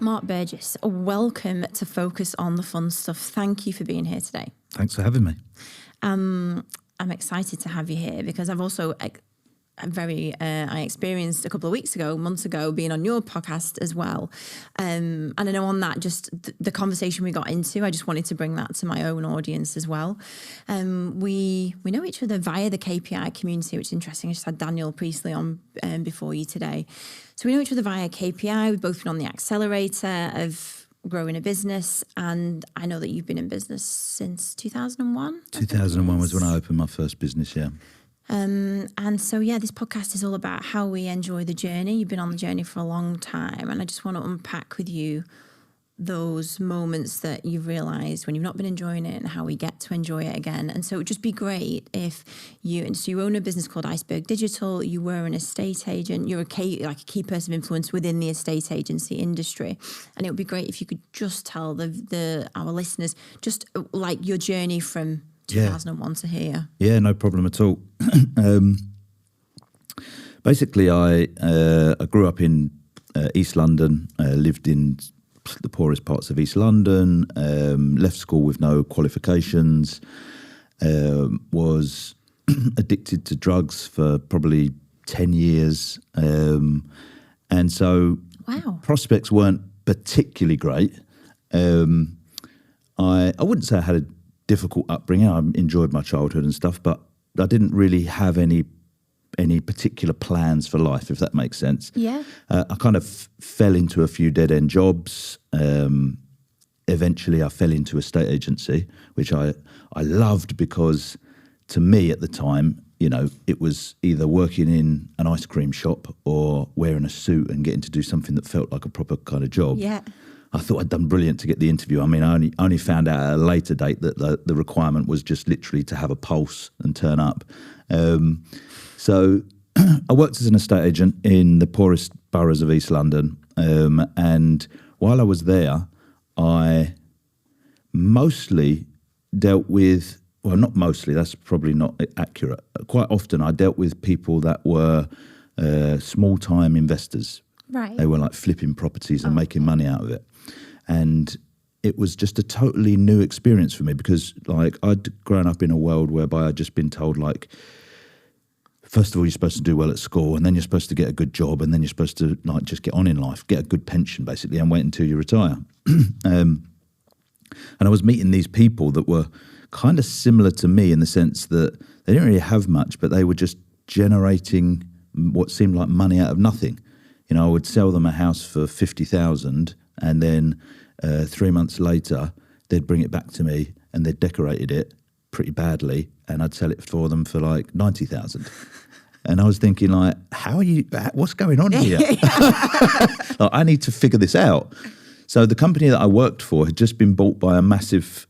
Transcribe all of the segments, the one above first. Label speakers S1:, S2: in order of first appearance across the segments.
S1: Mark Burgess, welcome to Focus on the Fun Stuff. Thank you for being here today.
S2: Thanks for having me.
S1: I'm excited to have you here because I've also I experienced a couple of months ago, being on your podcast as well. And I know on that, just the conversation we got into, I just wanted to bring that to my own audience as well. We know each other via the KPI community, which is interesting. I just had Daniel Priestley on before you today. So we know each other via KPI. We've both been on the accelerator of growing a business. And I know that you've been in business since 2001.
S2: 2001 was when I opened my first business, yeah.
S1: And so, this podcast is all about how we enjoy the journey. You've been on the journey for a long time. And I just want to unpack with you those moments that you've realised when you've not been enjoying it and how we get to enjoy it again. And so it would just be great if you own a business called Iceberg Digital. You were an estate agent. You're a key person of influence within the estate agency industry. And it would be great if you could just tell our listeners just like your journey from 2001 to here.
S2: Yeah, no problem at all. Basically, I grew up in East London, lived in the poorest parts of East London, left school with no qualifications, was addicted to drugs for probably 10 years. And so prospects weren't particularly great. I wouldn't say I had a difficult upbringing. I enjoyed my childhood and stuff, but I didn't really have any particular plans for life, if that makes sense.
S1: Yeah.
S2: I kind of fell into a few dead-end jobs. Eventually I fell into a estate agency, which I loved because to me at the time, it was either working in an ice cream shop or wearing a suit and getting to do something that felt like a proper kind of job. Yeah. I thought I'd done brilliant to get the interview. I mean, I only found out at a later date that the requirement was just literally to have a pulse and turn up. So I worked as an estate agent in the poorest boroughs of East London. And while I was there, I mostly dealt with, well, not mostly, that's probably not accurate. Quite often I dealt with people that were small-time investors.
S1: Right.
S2: They were like flipping properties and making money out of it. And it was just a totally new experience for me because I'd grown up in a world whereby I'd just been told first of all, you're supposed to do well at school and then you're supposed to get a good job and then you're supposed to just get on in life, get a good pension basically and wait until you retire. And I was meeting these people that were kind of similar to me in the sense that they didn't really have much, but they were just generating what seemed like money out of nothing. I would sell them a house for 50,000 and then 3 months later, they'd bring it back to me and they'd decorated it pretty badly and I'd sell it for them for 90,000. And I was thinking what's going on here? I need to figure this out. So the company that I worked for had just been bought by a massive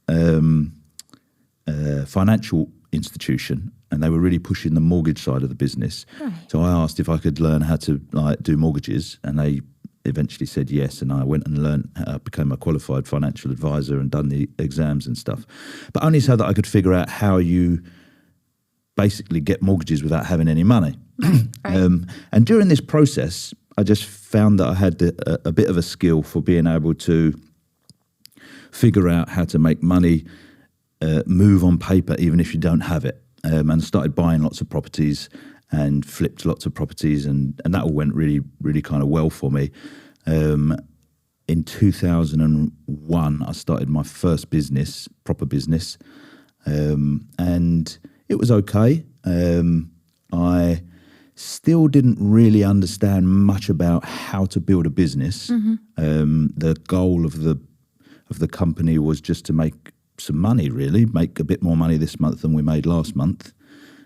S2: financial institution. And they were really pushing the mortgage side of the business. Right. So I asked if I could learn how to do mortgages, and they eventually said yes. And I went and became a qualified financial advisor and done the exams and stuff, but only so that I could figure out how you basically get mortgages without having any money. Right. And during this process, I just found that I had a bit of a skill for being able to figure out how to make money move on paper, even if you don't have it. And started buying lots of properties and flipped lots of properties and that all went really, really kind of well for me. In 2001, I started my first business, proper business, and it was okay. I still didn't really understand much about how to build a business. Mm-hmm. The goal of the company was just to make some money, really, make a bit more money this month than we made last month.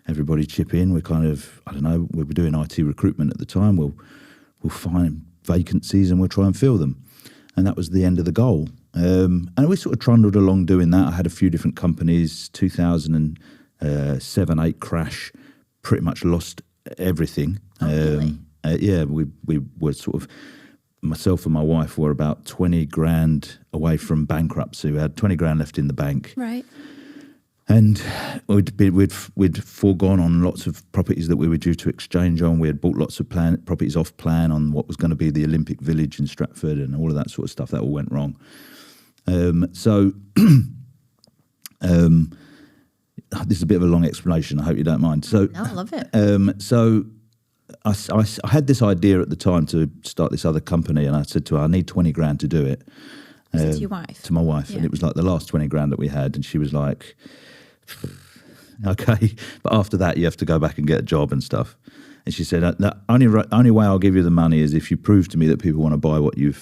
S2: Everybody chip in. We're kind of, we were doing IT recruitment at the time. We'll find vacancies and we'll try and fill them. And that was the end of the goal. And we sort of trundled along doing that. I had a few different companies, 2007, 8 crash, pretty much lost everything.
S1: Really?
S2: We were sort of, myself and my wife were about 20 grand away from bankruptcy. We had 20 grand left in the bank.
S1: Right.
S2: And we'd foregone on lots of properties that we were due to exchange on. We had bought lots of properties off plan on what was going to be the Olympic Village in Stratford and all of that sort of stuff. That all went wrong. This is a bit of a long explanation. I hope you don't mind. So,
S1: no, I love it.
S2: So I had this idea at the time to start this other company, and I said to her, I need 20 grand to do it.
S1: Was it to your wife?
S2: To my wife. Yeah. And it was like the last 20 grand that we had. And she was like, okay, but after that you have to go back and get a job and stuff. And she said, the only way I'll give you the money is if you prove to me that people want to buy what you're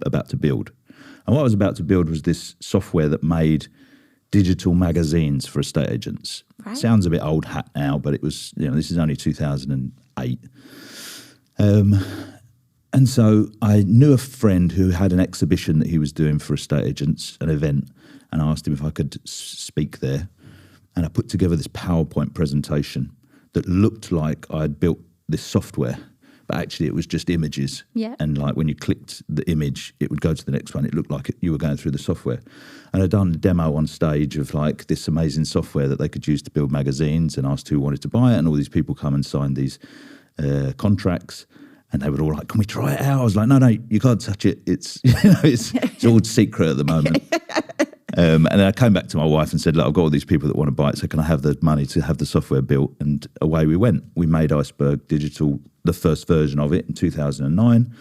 S2: about to build. And what I was about to build was this software that made digital magazines for estate agents. Right. Sounds a bit old hat now, but it was, this is only 2008. And so I knew a friend who had an exhibition that he was doing for estate agents, an event, and I asked him if I could speak there. And I put together this PowerPoint presentation that looked like I had built this software, but actually it was just images.
S1: Yeah.
S2: And like when you clicked the image, it would go to the next one. It looked like you were going through the software. And I'd done a demo on stage of like this amazing software that they could use to build magazines, and asked who wanted to buy it, and all these people come and sign these contracts. And they were all like, can we try it out? I was like, no, you can't touch it. It's it's all secret at the moment. And then I came back to my wife and said, look, I've got all these people that want to buy it, so can I have the money to have the software built? And away we went. We made Iceberg Digital, the first version of it, in 2009.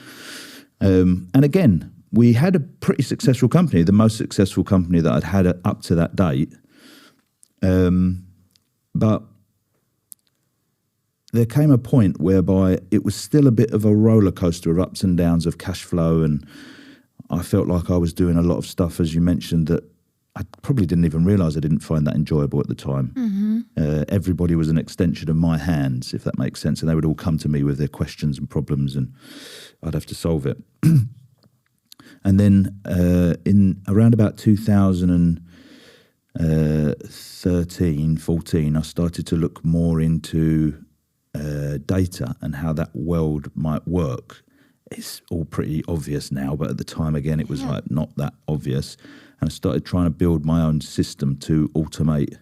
S2: And again, we had a pretty successful company, the most successful company that I'd had up to that date. But there came a point whereby it was still a bit of a roller coaster of ups and downs of cash flow, and I felt like I was doing a lot of stuff, as you mentioned, that I probably didn't even realise I didn't find that enjoyable at the time. Mm-hmm. Everybody was an extension of my hands, if that makes sense, and they would all come to me with their questions and problems, and I'd have to solve it. And then in around about 2013, 14, I started to look more into data and how that world might work. It's all pretty obvious now, but at the time, again, it was like not that obvious. And I started trying to build my own system to automate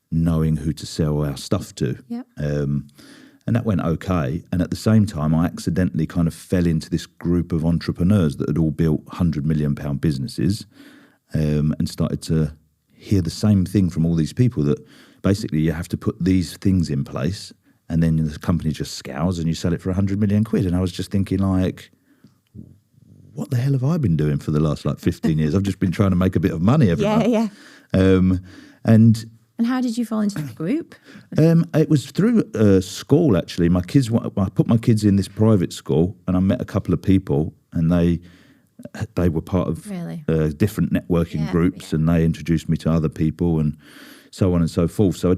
S2: knowing who to sell our stuff to. Yep. And that went okay. And at the same time, I accidentally kind of fell into this group of entrepreneurs that had all built £100 million businesses, and started to hear the same thing from all these people, that basically you have to put these things in place, and then the company just scours and you sell it for 100 million quid. And I was just thinking, like, what the hell have I been doing for the last 15 years? I've just been trying to make a bit of money every month.
S1: Yeah.
S2: And
S1: how did you fall into the group?
S2: It was through school, actually. I put my kids in this private school, and I met a couple of people, and they were part of different networking groups, and they introduced me to other people and so on and so forth. So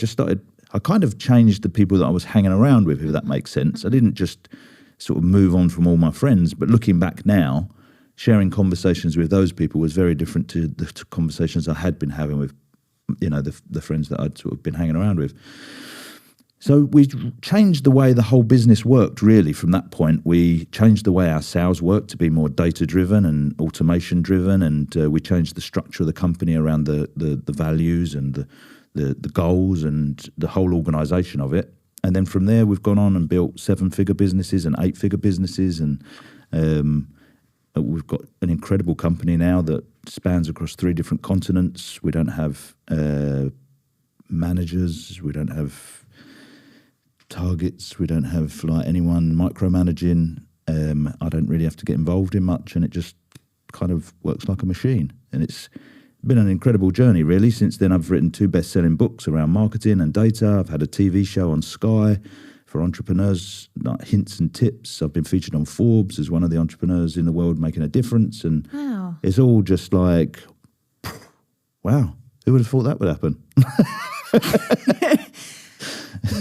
S2: I kind of changed the people that I was hanging around with, if that makes sense. I didn't just sort of move on from all my friends, but looking back now, sharing conversations with those people was very different to the conversations I had been having with, the friends that I'd sort of been hanging around with. So we changed the way the whole business worked, really, from that point. We changed the way our sales worked to be more data-driven and automation-driven, and we changed the structure of the company around the values and the goals and the whole organisation of it. And then from there, we've gone on and built 7-figure businesses and 8-figure businesses, and we've got an incredible company now that spans across 3 different continents. We don't have managers, we don't have targets, we don't have anyone micromanaging. I don't really have to get involved in much, and it just kind of works like a machine. And it's been an incredible journey, really. Since then, I've written 2 best-selling books around marketing and data. I've had a TV show on Sky for entrepreneurs, like hints and tips. I've been featured on Forbes as one of the entrepreneurs in the world making a difference. And it's all just like, wow, who would have thought that would happen?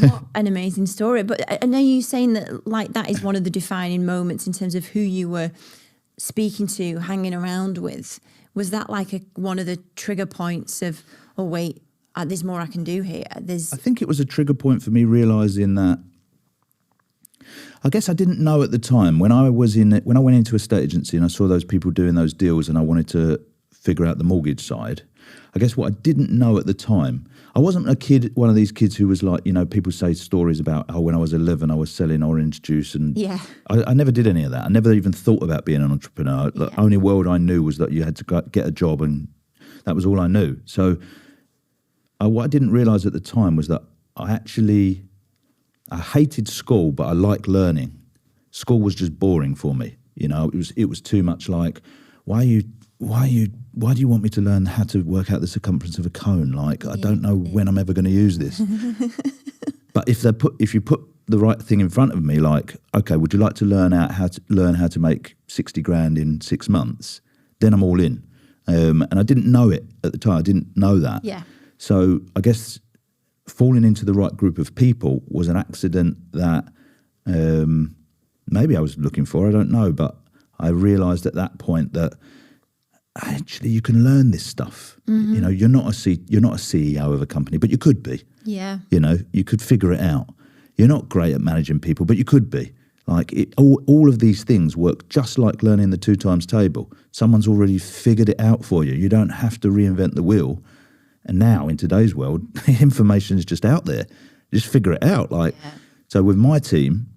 S1: What an amazing story. But I know you're saying that that is one of the defining moments in terms of who you were speaking to, hanging around with. Was that one of the trigger points of, oh, wait, there's more I can do here? I
S2: think it was a trigger point for me realising that, I guess I didn't know at the time. When I went into a estate agency and I saw those people doing those deals, and I wanted to figure out the mortgage side, I guess what I didn't know at the time, I wasn't one of these kids who was like, people say stories about how when I was 11 I was selling orange juice, and I never did any of that. I never even thought about being an entrepreneur. The only world I knew was that you had to get a job, and that was all I knew. So what I didn't realise at the time was that I hated school, but I liked learning. School was just boring for me. It was too much like, why do you want me to learn how to work out the circumference of a cone? Like, I don't know when I'm ever going to use this. But if you put the right thing in front of me, like, okay, would you like to learn how to make 60 grand in 6 months? Then I'm all in. And I didn't know it at the time. I didn't know that.
S1: Yeah.
S2: So I guess falling into the right group of people was an accident that maybe I was looking for. I don't know, but I realised at that point that actually you can learn this stuff. Mm-hmm. You're not a CEO of a company, but you could be.
S1: Yeah.
S2: You could figure it out. You're not great at managing people, but you could be. Like all of these things work just like learning the 2 times table. Someone's already figured it out for you. You don't have to reinvent the wheel. And now in today's world, information is just out there. Just figure it out. So with my team,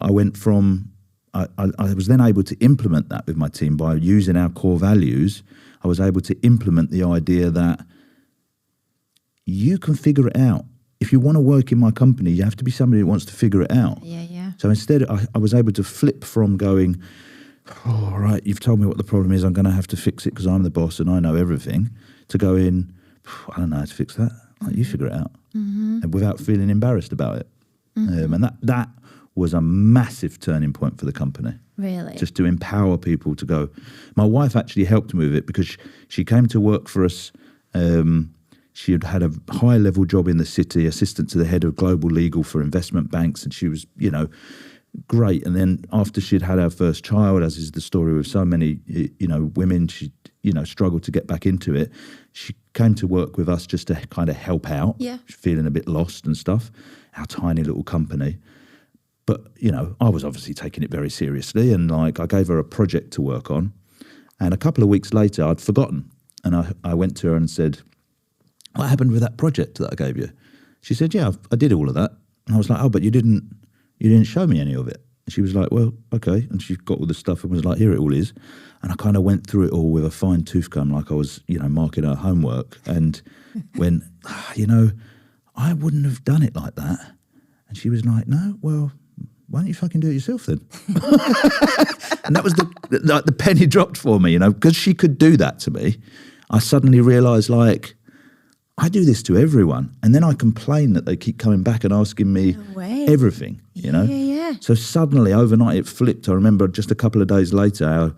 S2: I went from, I was then able to implement that with my team by using our core values. I was able to implement the idea that you can figure it out. If you want to work in my company, you have to be somebody who wants to figure it out.
S1: Yeah.
S2: So instead, I was able to flip from going, oh, all right, you've told me what the problem is, I'm going to have to fix it because I'm the boss and I know everything, to go in, I don't know how to fix that. Like, you figure it out. Mm-hmm. And without feeling embarrassed about it. Mm-hmm. And that was a massive turning point for the company.
S1: Really?
S2: Just to empower people to go. My wife actually helped me with it because she came to work for us. She had a high-level job in the city, assistant to the head of global legal for investment banks, and she was, great. And then after she'd had her first child, as is the story with so many, women, she, struggled to get back into it. She came to work with us just to kind of help out.
S1: Yeah.
S2: Feeling a bit lost and stuff. Our tiny little company. But, I was obviously taking it very seriously, and I gave her a project to work on. And a couple of weeks later, I'd forgotten. And I went to her and said, what happened with that project that I gave you? She said, yeah, I did all of that. And I was like, oh, but you didn't show me any of it. And she was like, well, okay. And she got all the stuff and was like, here it all is. And I kind of went through it all with a fine tooth comb, like I was, marking her homework. And when, I wouldn't have done it like that. And she was like, no, well, why don't you fucking do it yourself then? And that was the penny dropped for me, because she could do that to me. I suddenly realised, I do this to everyone, and then I complain that they keep coming back and asking me everything,
S1: Yeah.
S2: So suddenly, overnight, it flipped. I remember just a couple of days later, our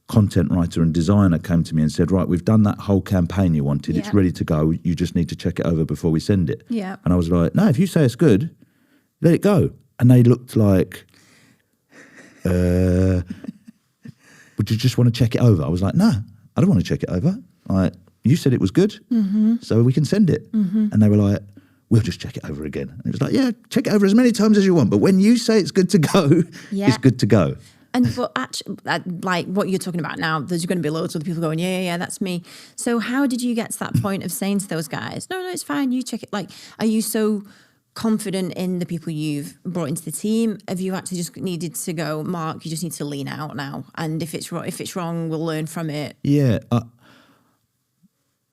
S2: content writer and designer came to me and said, right, we've done that whole campaign you wanted. Yeah. It's ready to go. You just need to check it over before we send it.
S1: Yeah.
S2: And I was like, no, if you say it's good, let it go. And they looked like, would you just want to check it over? I was like, no, I don't want to check it over. You said it was good, so we can send it. Mm-hmm. And they were like, we'll just check it over again. And it was like, yeah, check it over as many times as you want. But when you say it's good to go, it's good to go.
S1: But actually, like what you're talking about now, there's going to be loads of other people going, yeah, that's me. So how did you get to that point of saying to those guys, no, it's fine, you check it? Are you so confident in the people you've brought into the team? Have you actually just needed to go, Mark, you just need to lean out now, and if it's wrong, we'll learn from it?
S2: Yeah.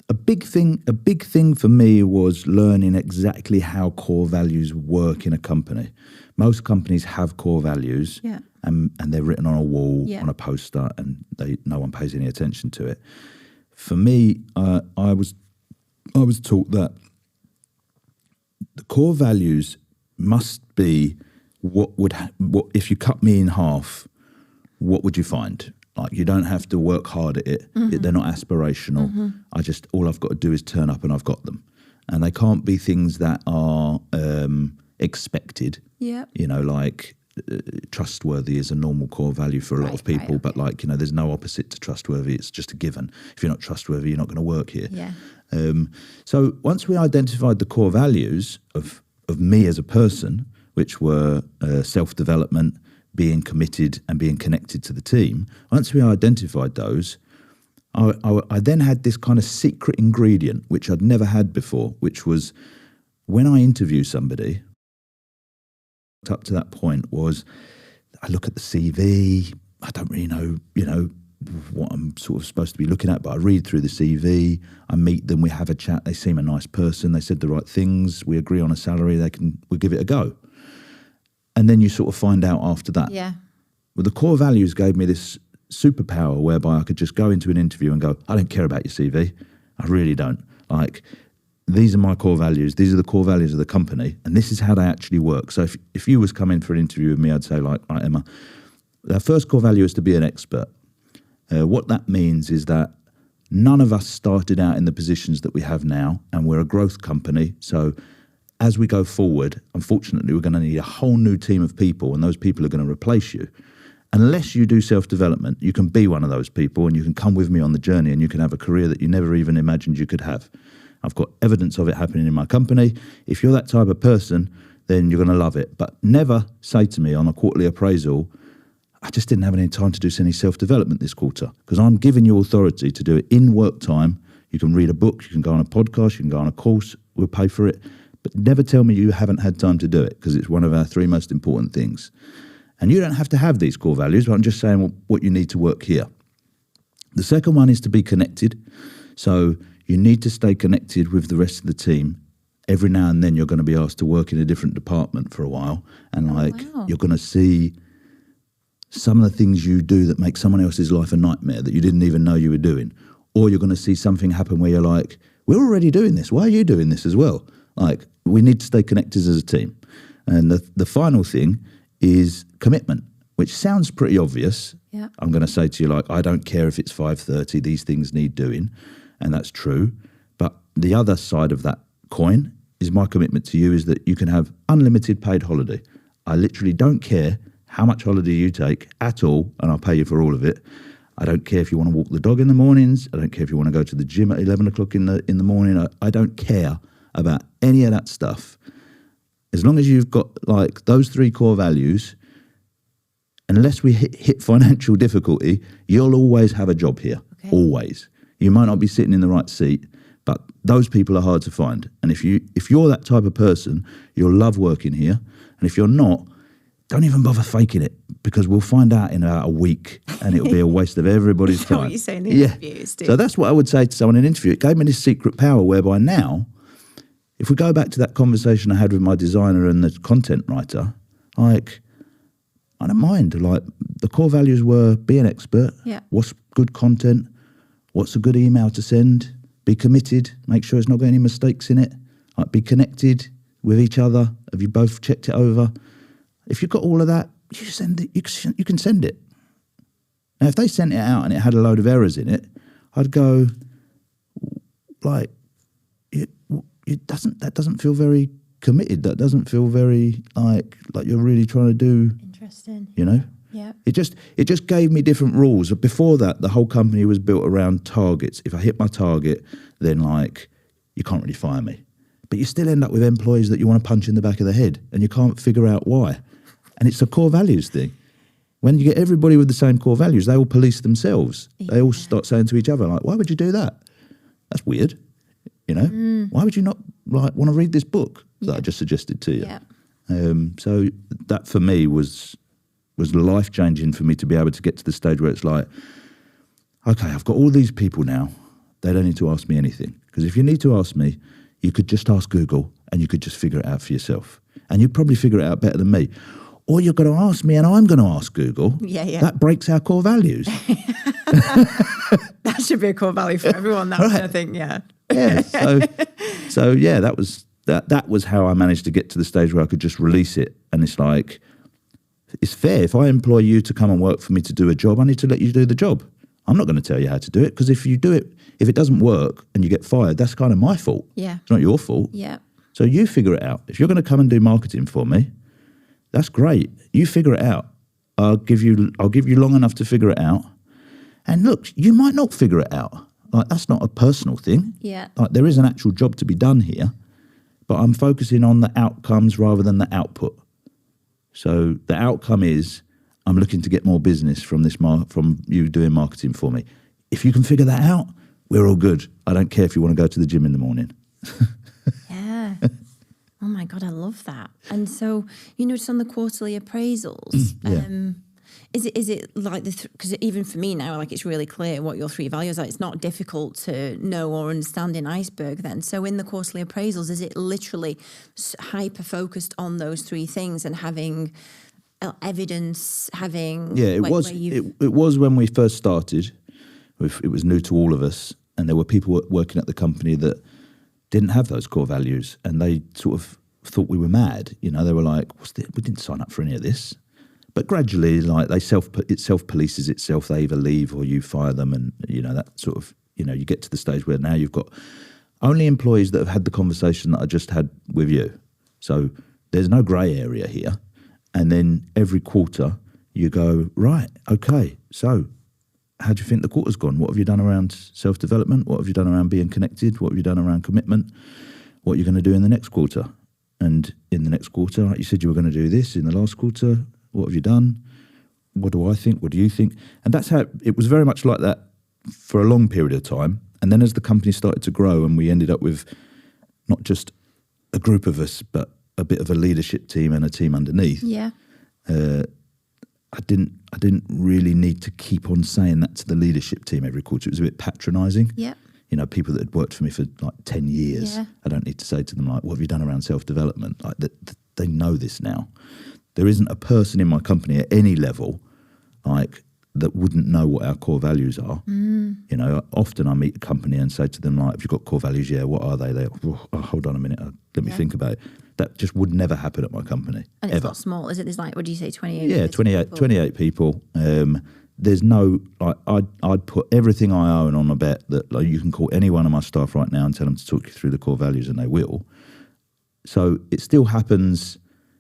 S2: A big thing for me was learning exactly how core values work in a company. Most companies have core values, and they're written on a wall, on a poster, and no one pays any attention to it. For me, I was taught that the core values must be what if you cut me in half, what would you find? Like, you don't have to work hard at it. Mm-hmm. They're not aspirational. Mm-hmm. All I've got to do is turn up and I've got them. And they can't be things that are expected. Yeah. Trustworthy is a normal core value for a lot of people, but there's no opposite to trustworthy. It's just a given. If you're not trustworthy, you're not going to work here. Yeah. So once we identified the core values of me as a person, which were self-development, being committed and being connected to the team, once we identified those, I then had this kind of secret ingredient, which I'd never had before, which was when I interview somebody, up to that point was I look at the CV, I don't really know, what I'm sort of supposed to be looking at, but I read through the CV, I meet them, we have a chat, they seem a nice person, they said the right things, we agree on a salary, we'll give it a go. And then you sort of find out after that.
S1: Yeah.
S2: Well, the core values gave me this superpower whereby I could just go into an interview and go, I don't care about your CV. I really don't. Like, these are my core values. These are the core values of the company. And this is how they actually work. So if you was coming for an interview with me, I'd say, like, right, Emma, our first core value is to be an expert. What that means is that none of us started out in the positions that we have now, and we're a growth company. So as we go forward, unfortunately, we're going to need a whole new team of people, and those people are going to replace you. Unless you do self-development, you can be one of those people and you can come with me on the journey and you can have a career that you never even imagined you could have. I've got evidence of it happening in my company. If you're that type of person, then you're going to love it. But never say to me on a quarterly appraisal, I just didn't have any time to do any self-development this quarter, because I'm giving you authority to do it in work time. You can read a book, you can go on a podcast, you can go on a course, we'll pay for it. But never tell me you haven't had time to do it, because it's one of our 3 most important things. And you don't have to have these core values, but I'm just saying what you need to work here. The second one is to be connected. So you need to stay connected with the rest of the team. Every now and then you're going to be asked to work in a different department for a while. And you're going to see some of the things you do that make someone else's life a nightmare that you didn't even know you were doing. Or you're going to see something happen where you're like, we're already doing this. Why are you doing this as well? Like, we need to stay connected as a team. And the final thing is commitment, which sounds pretty obvious.
S1: Yeah.
S2: I'm going to say to you, like, I don't care if it's 5:30, these things need doing. And that's true. But the other side of that coin is my commitment to you is that you can have unlimited paid holiday. I literally don't care how much holiday you take at all, and I'll pay you for all of it. I don't care if you want to walk the dog in the mornings. I don't care if you want to go to the gym at 11 o'clock in the morning. I don't care about any of that stuff. As long as you've got like those 3 core values, unless we hit financial difficulty, you'll always have a job here. Okay. Always. You might not be sitting in the right seat, but those people are hard to find. And if you're that type of person, you'll love working here. And if you're not, don't even bother faking it, because we'll find out in about a week and it'll be a waste of everybody's time.
S1: What you say in the interviews,
S2: So that's what I would say to someone in an interview. It gave me this secret power whereby now, if we go back to that conversation I had with my designer and the content writer, like, I don't mind. Like, the core values were be an expert.
S1: Yeah.
S2: What's good content? What's a good email to send? Be committed. Make sure there's not got any mistakes in it. Like, be connected with each other. Have you both checked it over? If you've got all of that, you send it. You can send it. Now, if they sent it out and it had a load of errors in it, I'd go, like, that doesn't feel very committed. That doesn't feel very like you're really trying to do.
S1: Interesting.
S2: Yeah. It just gave me different rules. Before that, the whole company was built around targets. If I hit my target, then like, you can't really fire me. But you still end up with employees that you want to punch in the back of the head, and you can't figure out why. And it's a core values thing. When you get everybody with the same core values, they all police themselves. Yeah. They all start saying to each other, like, why would you do that? That's weird. Why would you not want to read this book that I just suggested to you?
S1: Yeah.
S2: So that for me was life-changing for me to be able to get to the stage where it's like, okay, I've got all these people now. They don't need to ask me anything. Because if you need to ask me, you could just ask Google and you could just figure it out for yourself. And you'd probably figure it out better than me. Or you're going to ask me and I'm going to ask Google.
S1: Yeah.
S2: That breaks our core values.
S1: That should be a core value for everyone. That's right. I think, yeah.
S2: Yeah. So yeah, that was how I managed to get to the stage where I could just release it. And it's like, it's fair. If I employ you to come and work for me to do a job, I need to let you do the job. I'm not going to tell you how to do it, because if you do it, if it doesn't work and you get fired, that's kind of my fault.
S1: Yeah.
S2: It's not your fault.
S1: Yeah.
S2: So you figure it out. If you're going to come and do marketing for me, that's great. You figure it out. I'll give you long enough to figure it out. And look, you might not figure it out. Like, that's not a personal thing.
S1: Yeah.
S2: Like, there is an actual job to be done here, but I'm focusing on the outcomes rather than the output. So the outcome is I'm looking to get more business from from you doing marketing for me. if you can figure that out, we're all good. I don't care if you want to go to the gym in the morning.
S1: Yeah. Oh my God, I love that. And so, just on the quarterly appraisals, is it like because even for me now, like it's really clear what your 3 values are. It's not difficult to know or understand in Iceberg then. So in the quarterly appraisals, is it literally hyper focused on those 3 things and having evidence, having...
S2: Yeah, it was. It was when we first started. It was new to all of us, and there were people working at the company that didn't have those core values, and they sort of thought we were mad. They were like, we didn't sign up for any of this. But gradually, like it self-polices itself. They either leave or you fire them, and that sort of you get to the stage where now you've got only employees that have had the conversation that I just had with you. So there's no grey area here. And then every quarter you go, right, okay, so how do you think the quarter's gone? What have you done around self-development? What have you done around being connected? What have you done around commitment? What are you going to do in the next quarter? And in the next quarter, like you said you were going to do this in the last quarter. What have you done? What do I think? What do you think? And that's how it was very much like that for a long period of time. And then as the company started to grow and we ended up with not just a group of us, but a bit of a leadership team and a team underneath.
S1: Yeah.
S2: I didn't really need to keep on saying that to the leadership team every quarter. It was a bit patronising.
S1: Yeah.
S2: People that had worked for me for like 10 years. Yeah. I don't need to say to them like, what have you done around self-development? Like they know this now. There isn't a person in my company at any level like that wouldn't know what our core values are. Often I meet a company and say to them like, have you got core values? Yeah, what are they? They hold on a minute, let me think about it. That just would never happen at my company.
S1: And it's not small, is it? There's like, what do you say, 28?
S2: Yeah, 28 people. There's no, like, I'd put everything I own on a bet that like, you can call any one of my staff right now and tell them to talk you through the core values, and they will. So it still happens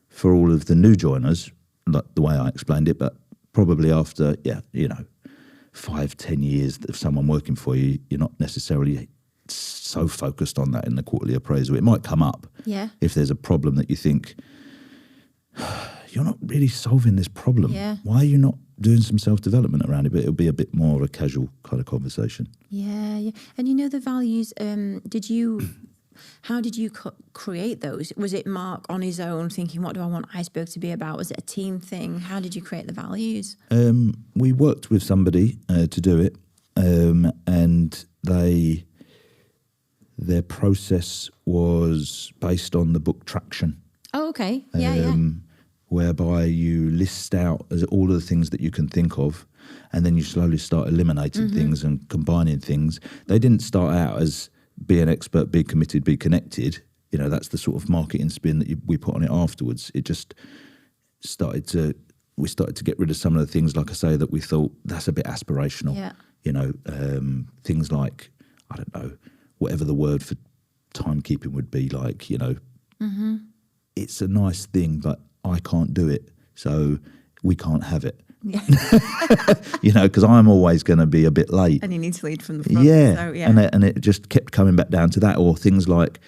S2: for all of the new joiners, like the way I explained it, but probably after, 5-10 years of someone working for you, you're not necessarily so focused on that in the quarterly appraisal. It might come up if there's a problem that you think, you're not really solving this problem. Yeah. Why are you not doing some self-development around it? But it'll be a bit more of a casual kind of conversation.
S1: Yeah. And the values, how did you create those? Was it Mark on his own thinking, what do I want Iceberg to be about? Was it a team thing? How did you create the values?
S2: We worked with somebody to do it, and their process was based on the book Traction.
S1: Oh, okay. Yeah.
S2: Whereby you list out all of the things that you can think of, and then you slowly start eliminating things and combining things. They didn't start out as be an expert, be committed, be connected. That's the sort of marketing spin that we put on it afterwards. It just we started to get rid of some of the things, like I say, that we thought that's a bit aspirational. Yeah. Things like, I don't know, whatever the word for timekeeping would be, like, it's a nice thing, but I can't do it, so we can't have it. Yeah. Because I'm always going to be a bit late.
S1: And you need to lead from the front.
S2: Yeah.
S1: So, yeah.
S2: And it just kept coming back down to that, or things like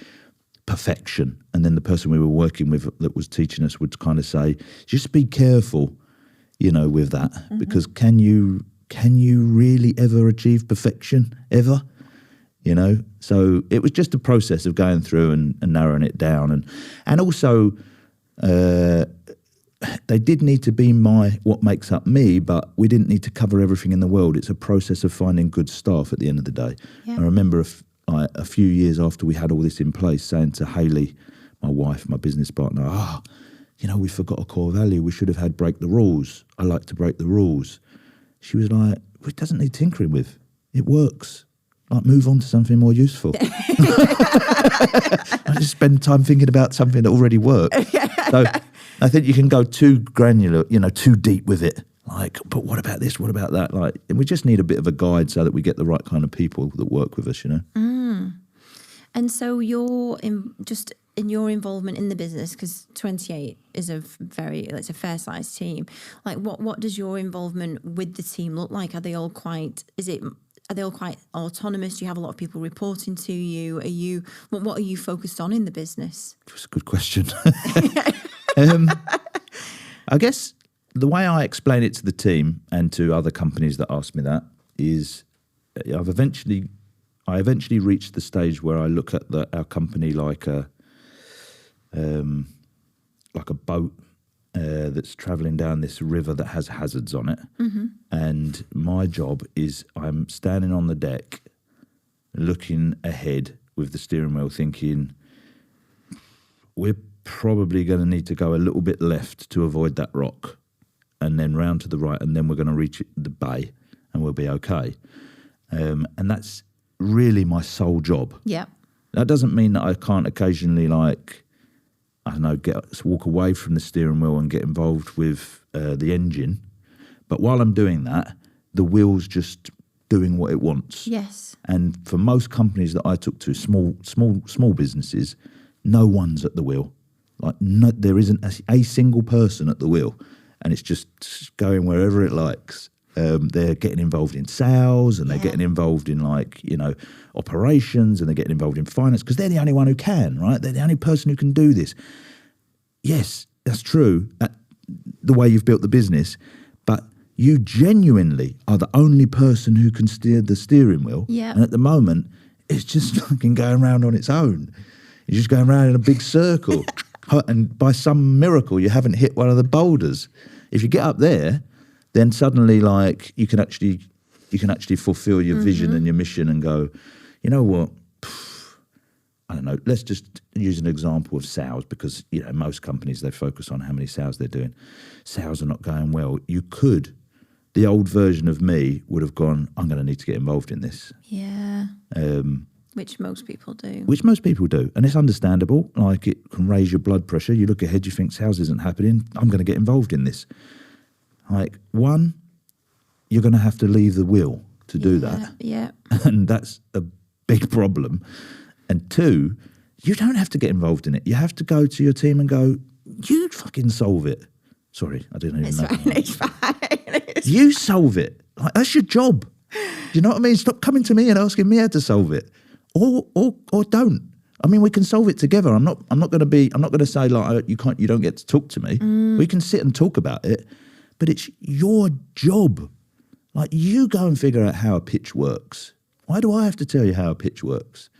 S2: perfection. And then the person we were working with that was teaching us would kind of say, just be careful, with that, because can you really ever achieve perfection, ever? So it was just a process of going through and narrowing it down. And also, they did need to be what makes up me, but we didn't need to cover everything in the world. It's a process of finding good staff at the end of the day. Yeah. I remember a few years after we had all this in place, saying to Hayley, my wife, my business partner, we forgot a core value. We should have had break the rules. I like to break the rules. She was like, it doesn't need tinkering with. It works. Like, move on to something more useful. I just spend time thinking about something that already works. So I think you can go too granular, too deep with it. Like, but what about this? What about that? Like, and we just need a bit of a guide so that we get the right kind of people that work with us,
S1: And so in your involvement in the business, because 28 is it's a fair sized team. Like, what does your involvement with the team look like? Are they all quite autonomous? Do you have a lot of people reporting to you? What are you focused on in the business?
S2: That's a good question. I guess the way I explain it to the team and to other companies that ask me that is I eventually reached the stage where I look at our company like a boat that's travelling down this river that has hazards on it. Mm-hmm. And my job is I'm standing on the deck looking ahead with the steering wheel thinking, we're probably going to need to go a little bit left to avoid that rock and then round to the right, and then we're going to reach the bay and we'll be okay. And that's really my sole job.
S1: Yeah.
S2: That doesn't mean that I can't occasionally, like, I don't know, walk away from the steering wheel and get involved with the engine. But while I'm doing that, the wheel's just doing what it wants.
S1: Yes.
S2: And for most companies that I took to, small businesses, no one's at the wheel. Like, no, there isn't a single person at the wheel, and it's just going wherever it likes. They're getting involved in sales, and they're getting involved in, like, you know, operations, and they're getting involved in finance because they're the only one who can, right? They're the only person who can do this. Yes, that's true, the way you've built the business, but you genuinely are the only person who can steer the steering wheel.
S1: Yeah.
S2: And at the moment, it's just fucking going around on its own. You're just going around in a big circle. And by some miracle, you haven't hit one of the boulders. If you get up there, then suddenly, like, you can actually fulfill your vision and your mission and go, you know what? I don't know. Let's just use an example of sales, because, you know, most companies, they focus on how many sales they're doing. Sales are not going well. The old version of me would have gone, I'm going to need to get involved in this.
S1: Yeah. Which most people do. And it's understandable. Like, it can raise your blood pressure. You look ahead, you think sales isn't happening. I'm going to get involved in this. Like, one, you're going to have to leave the wheel to do that. Yeah.
S2: And that's a big problem. And two, you don't have to get involved in it. You have to go to your team and go, you fucking solve it. Sorry, I didn't even know.
S1: It's fine.
S2: You solve it. Like, that's your job. Do you know what I mean? Stop coming to me and asking me how to solve it. Or don't. I mean, we can solve it together. I'm not going to say, like, you don't get to talk to me. We can sit and talk about it, but it's your job. Like, you go and figure out how a pitch works. Why do I have to tell you how a pitch works?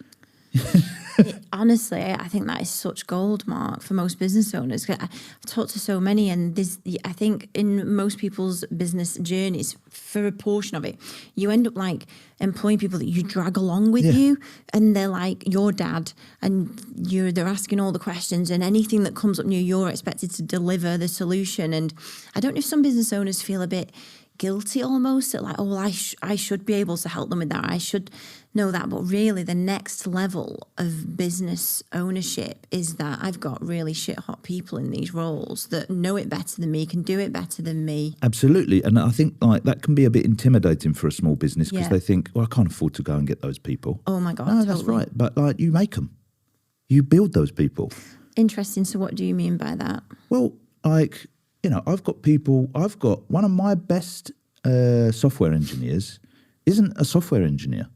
S1: Honestly, I think that is such gold, Mark, for most business owners. I've talked to so many, and I think in most people's business journeys, for a portion of it, you end up, like, employing people that you drag along with you, and they're like your dad, and they're asking all the questions, and anything that comes up new, you're expected to deliver the solution. And I don't know if some business owners feel a bit guilty almost, that, like, oh, well, I should be able to help them with that. I should know that. But really, the next level of business ownership is that I've got really shit hot people in these roles that know it better than me, can do it better than me.
S2: Absolutely. And I think, like, that can be a bit intimidating for a small business, because they think, well, I can't afford to go and get those people.
S1: Oh my God.
S2: No,
S1: totally.
S2: That's right. But, like, you make them. You build those people.
S1: Interesting. So what do you mean by that?
S2: Well, like, you know, I've got one of my best software engineers isn't a software engineer.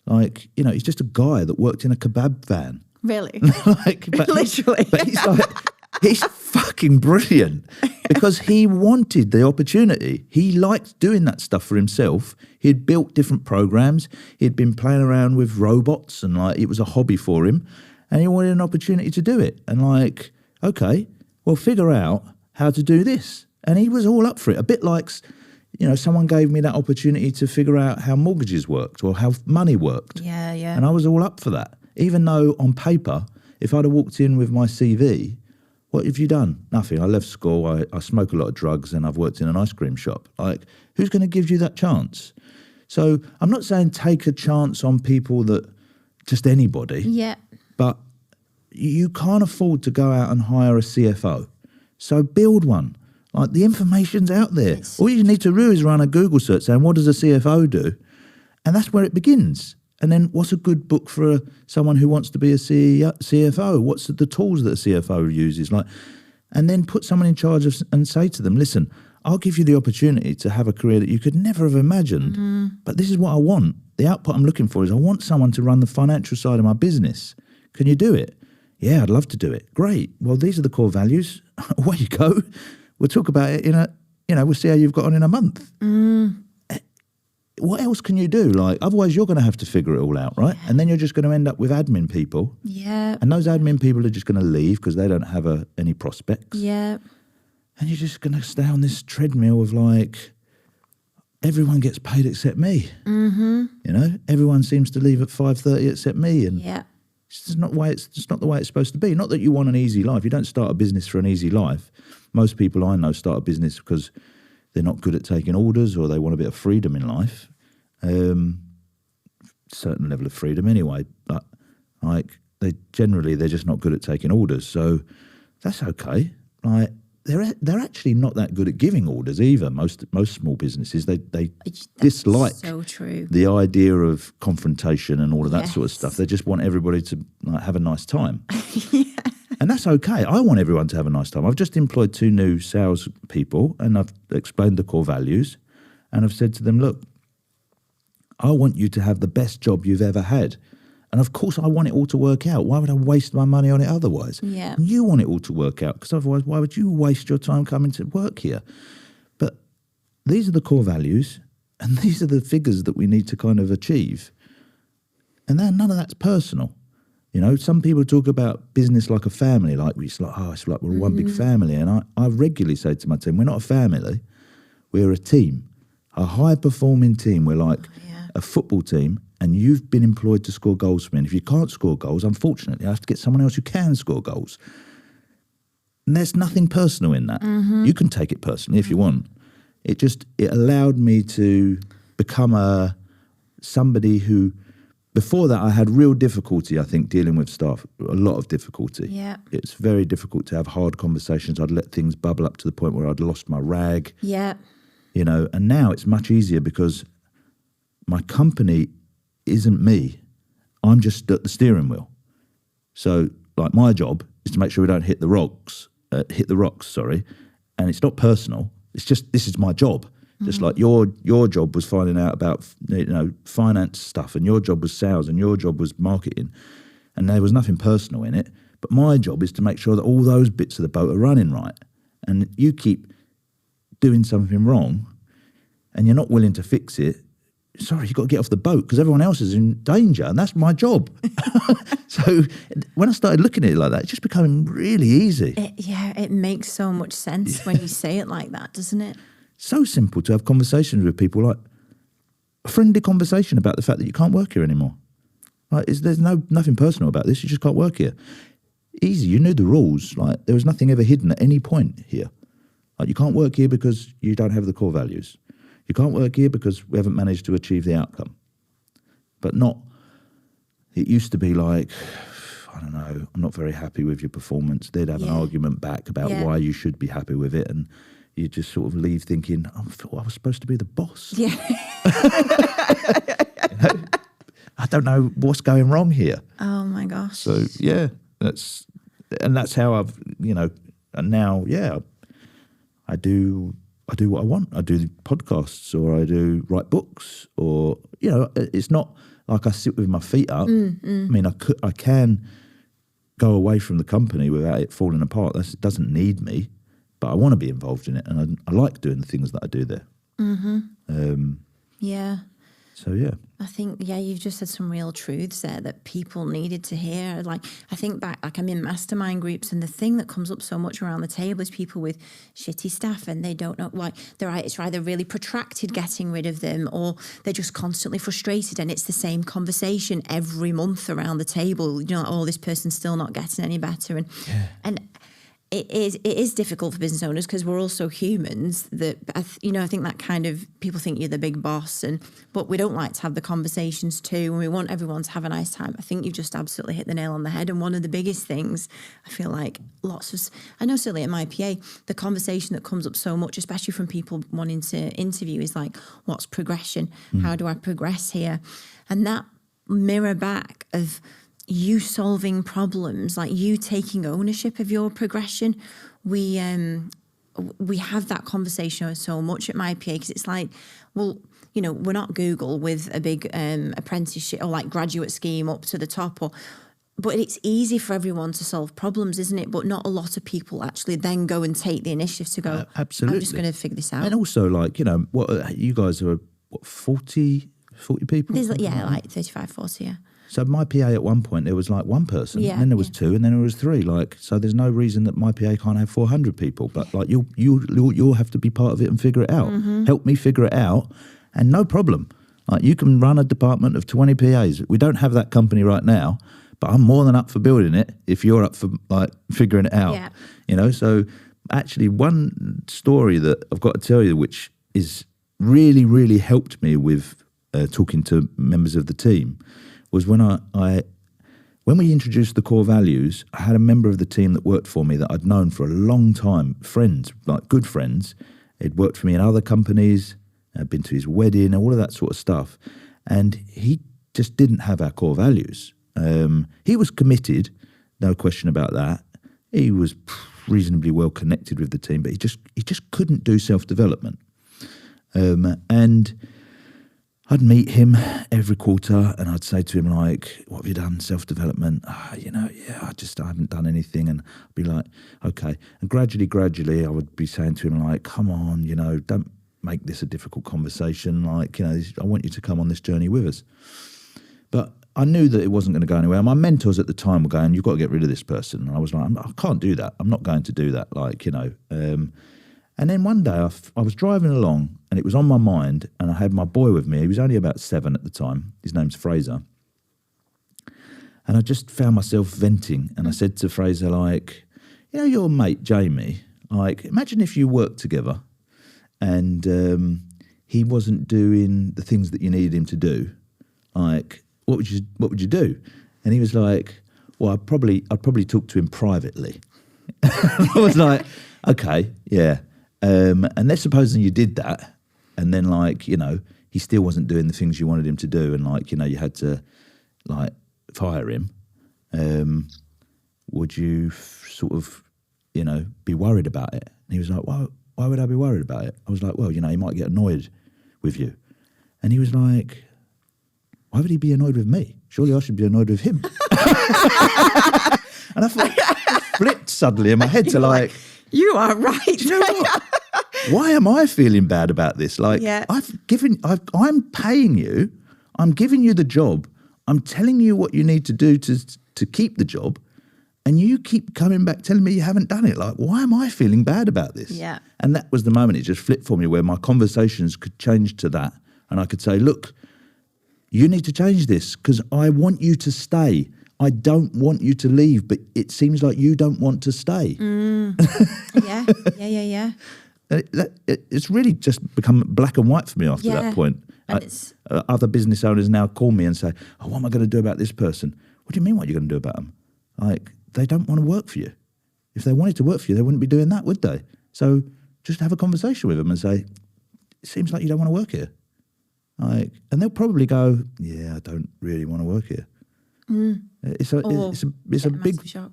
S2: Like, you know, he's just a guy that worked in a kebab van.
S1: Really?
S2: Literally. He's fucking brilliant, because he wanted the opportunity. He liked doing that stuff for himself. He'd built different programs. He'd been playing around with robots, and, like, it was a hobby for him, and he wanted an opportunity to do it. And, like, okay, well, figure out how to do this. And he was all up for it. A bit like, you know, someone gave me that opportunity to figure out how mortgages worked or how money worked.
S1: Yeah.
S2: And I was all up for that. Even though on paper, if I'd have walked in with my CV, what have you done? Nothing. I left school, I smoke a lot of drugs, and I've worked in an ice cream shop. Like, who's going to give you that chance? So I'm not saying take a chance on people that, just anybody.
S1: Yeah.
S2: But you can't afford to go out and hire a CFO. So build one. Like, the information's out there. All you need to do is run a Google search saying, what does a CFO do? And that's where it begins. And then what's a good book for someone who wants to be a CFO? What's the tools that a CFO uses? Like, and then put someone in charge of, and say to them, listen, I'll give you the opportunity to have a career that you could never have imagined. But this is what I want. The output I'm looking for is I want someone to run the financial side of my business. Can you do it? Yeah, I'd love to do it. Great. Well, these are the core values. Away you go. We'll talk about it we'll see how you've got on in a month. what else can you do? Like, otherwise you're going to have to figure it all out, right?
S1: Yeah.
S2: And then you're just going to end up with admin people.
S1: Yeah.
S2: And those admin people are just going to leave because they don't have any prospects.
S1: Yeah.
S2: And you're just going to stay on this treadmill of like, everyone gets paid except me.
S1: Mm-hmm.
S2: You know, everyone seems to leave at 5:30 except me. And
S1: Yeah.
S2: it's just not the way it's not the way it's supposed to be. Not that you want an easy life. You don't start a business for an easy life. Most people I know start a business because they're not good at taking orders or they want a bit of freedom in life. Certain level of freedom anyway. But like they're just not good at taking orders. So that's okay. Like they're actually not that good at giving orders either. Most small businesses they dislike
S1: so true.
S2: the idea of confrontation and all of that
S1: Yes.
S2: sort of stuff. They just want everybody to like, have a nice time.
S1: Yeah.
S2: And that's okay. I want everyone to have a nice time. I've just employed 2 new sales people and I've explained the core values and I've said to them, look, I want you to have the best job you've ever had. And of course I want it all to work out. Why would I waste my money on it otherwise?
S1: Yeah.
S2: And you want it all to work out because otherwise why would you waste your time coming to work here? But these are the core values and these are the figures that we need to kind of achieve. And then none of that's personal. You know, some people talk about business like a family, like it's like we're one big family. And I regularly say to my team, we're not a family, we're a team, a high-performing team. We're like a football team, and you've been employed to score goals for me. And if you can't score goals, unfortunately, I have to get someone else who can score goals. And there's nothing personal in that. You can take it personally if you want. It allowed me to become somebody who... Before that, I had real difficulty, I think, dealing with staff, a lot of difficulty.
S1: Yeah.
S2: It's very difficult to have hard conversations. I'd let things bubble up to the point where I'd lost my rag.
S1: Yeah.
S2: You know, and now it's much easier because my company isn't me. I'm just at the steering wheel. So, like, my job is to make sure we don't hit the rocks, and it's not personal. It's just, this is my job. Just like your job was finding out about, you know, finance stuff, and your job was sales, and your job was marketing, and there was nothing personal in it. But my job is to make sure that all those bits of the boat are running right. And you keep doing something wrong, and you're not willing to fix it. Sorry, you've got to get off the boat because everyone else is in danger, and that's my job. So when I started looking at it like that, it's just becoming really easy.
S1: It makes so much sense when you say it like that, doesn't it?
S2: So simple to have conversations with people, like a friendly conversation about the fact that you can't work here anymore. Like, there's nothing personal about this. You just can't work here. Easy. You knew the rules. Like, there was nothing ever hidden at any point here. Like, you can't work here because you don't have the core values. You can't work here because we haven't managed to achieve the outcome. But it used to be like, I don't know, I'm not very happy with your performance. They'd have an argument back about why you should be happy with it, and you just sort of leave thinking, I thought I was supposed to be the boss.
S1: Yeah.
S2: You know? I don't know what's going wrong here.
S1: Oh my gosh.
S2: So yeah, that's how I've, you know, and now, I do what I want. I do podcasts, or I do write books, or, you know, it's not like I sit with my feet up. I mean, I can go away from the company without it falling apart. It doesn't need me. But I want to be involved in it, and I like doing the things that I do there.
S1: Yeah.
S2: So, yeah.
S1: I think, you've just said some real truths there that people needed to hear. Like, I think back, like, I'm in mastermind groups, and the thing that comes up so much around the table is people with shitty staff, and they don't know, like, it's either really protracted getting rid of them, or they're just constantly frustrated, and it's the same conversation every month around the table. You know, this person's still not getting any better. And it is difficult for business owners because we're also humans. That I think that kind of, people think you're the big boss, but we don't like to have the conversations too, and we want everyone to have a nice time. I think you've just absolutely hit the nail on the head. And one of the biggest things, I feel like I know certainly at my PA, the conversation that comes up so much, especially from people wanting to interview, is like, what's progression? How do I progress here? And that mirror back of you solving problems, like you taking ownership of your progression. We have that conversation so much at my PA, because it's like, well, you know, we're not Google with a big apprenticeship or like graduate scheme up to the top, but it's easy for everyone to solve problems, isn't it? But not a lot of people actually then go and take the initiative to go,
S2: Absolutely.
S1: I'm just going to figure this out.
S2: And also, like, you know, what you guys are 40 people?
S1: There's like 35, 40, yeah.
S2: So my PA at one point, there was like one person,
S1: Yeah,
S2: and then there was two, and then there was three. Like, so there's no reason that my PA can't have 400 people. But like, you'll have to be part of it and figure it out. Help me figure it out, and no problem. Like, you can run a department of 20 PAs. We don't have that company right now, but I'm more than up for building it if you're up for like figuring it out.
S1: Yeah.
S2: You know. So actually, one story that I've got to tell you, which is really, really helped me with talking to members of the team, was when when we introduced the core values. I had a member of the team that worked for me that I'd known for a long time, friends, like good friends. He'd worked for me in other companies, I'd been to his wedding, all of that sort of stuff. And he just didn't have our core values. He was committed, no question about that. He was reasonably well connected with the team, but he just couldn't do self-development. And I'd meet him every quarter and I'd say to him, like, what have you done? Self-development? I haven't done anything. And I'd be like, okay. And gradually, I would be saying to him, like, come on, don't make this a difficult conversation. Like, I want you to come on this journey with us. But I knew that it wasn't going to go anywhere. My mentors at the time were going, you've got to get rid of this person. And I was like, I can't do that. I'm not going to do that. Like, and then one day I was driving along and it was on my mind, and I had my boy with me. He was only about 7 at the time. His name's Fraser. And I just found myself venting, and I said to Fraser, like, your mate Jamie, like, imagine if you worked together and he wasn't doing the things that you needed him to do. Like, what would you do? And he was like, well, I'd probably talk to him privately. I was like, okay, yeah. And let's supposing you did that, and then, like, he still wasn't doing the things you wanted him to do, and, like, you had to, like, fire him. Would you sort of, be worried about it? And he was like, why would I be worried about it? I was like, well, he might get annoyed with you. And he was like, why would he be annoyed with me? Surely I should be annoyed with him. And I thought, it flipped suddenly in my head to like,
S1: you are right.
S2: Do you know what? Why am I feeling bad about this? Like, I'm paying you, I'm giving you the job, I'm telling you what you need to do to keep the job, and you keep coming back telling me you haven't done it. Like, why am I feeling bad about this?
S1: Yeah.
S2: And that was the moment it just flipped for me, where my conversations could change to that. And I could say, look, you need to change this because I want you to stay. I don't want you to leave, but it seems like you don't want to stay.
S1: Yeah.
S2: It's really just become black and white for me after that point. Other business owners now call me and say, oh, what am I going to do about this person? What do you mean what you're going to do about them? Like, they don't want to work for you. If they wanted to work for you, they wouldn't be doing that, would they? So just have a conversation with them and say, it seems like you don't want to work here. Like, and they'll probably go, yeah, I don't really want to work here. It's a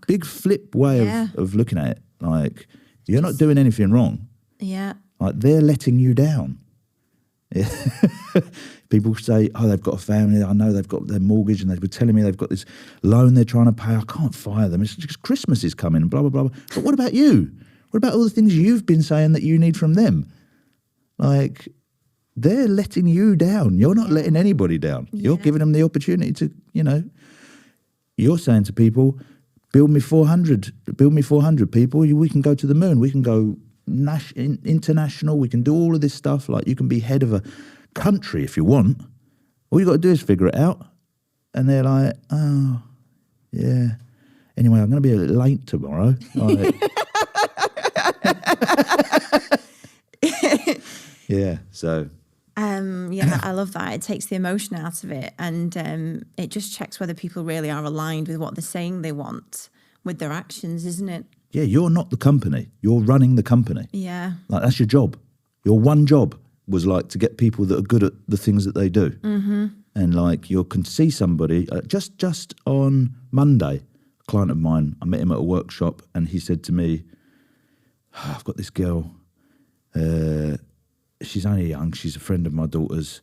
S2: big flip way of looking at it. Like, you're not doing anything wrong.
S1: Yeah.
S2: Like, they're letting you down. Yeah. People say, oh, they've got a family. I know they've got their mortgage, and they were telling me they've got this loan they're trying to pay. I can't fire them. It's just Christmas is coming, blah, blah, blah. But what about you? What about all the things you've been saying that you need from them? Like, they're letting you down. You're not letting anybody down. Yeah. You're giving them the opportunity to, you're saying to people, build me 400 people. We can go to the moon. We can go international. We can do all of this stuff. Like, you can be head of a country if you want. All you got to do is figure it out. And they're like, oh, yeah. Anyway, I'm going to be a little late tomorrow. Like, yeah, so...
S1: I love that. It takes the emotion out of it, and it just checks whether people really are aligned with what they're saying they want with their actions, isn't it?
S2: Yeah, you're not the company. You're running the company.
S1: Yeah.
S2: Like, that's your job. Your one job was, like, to get people that are good at the things that they do. Mm-hmm. And, like, you can see somebody, just on Monday, a client of mine, I met him at a workshop, and he said to me, oh, I've got this girl, she's only young, she's a friend of my daughter's.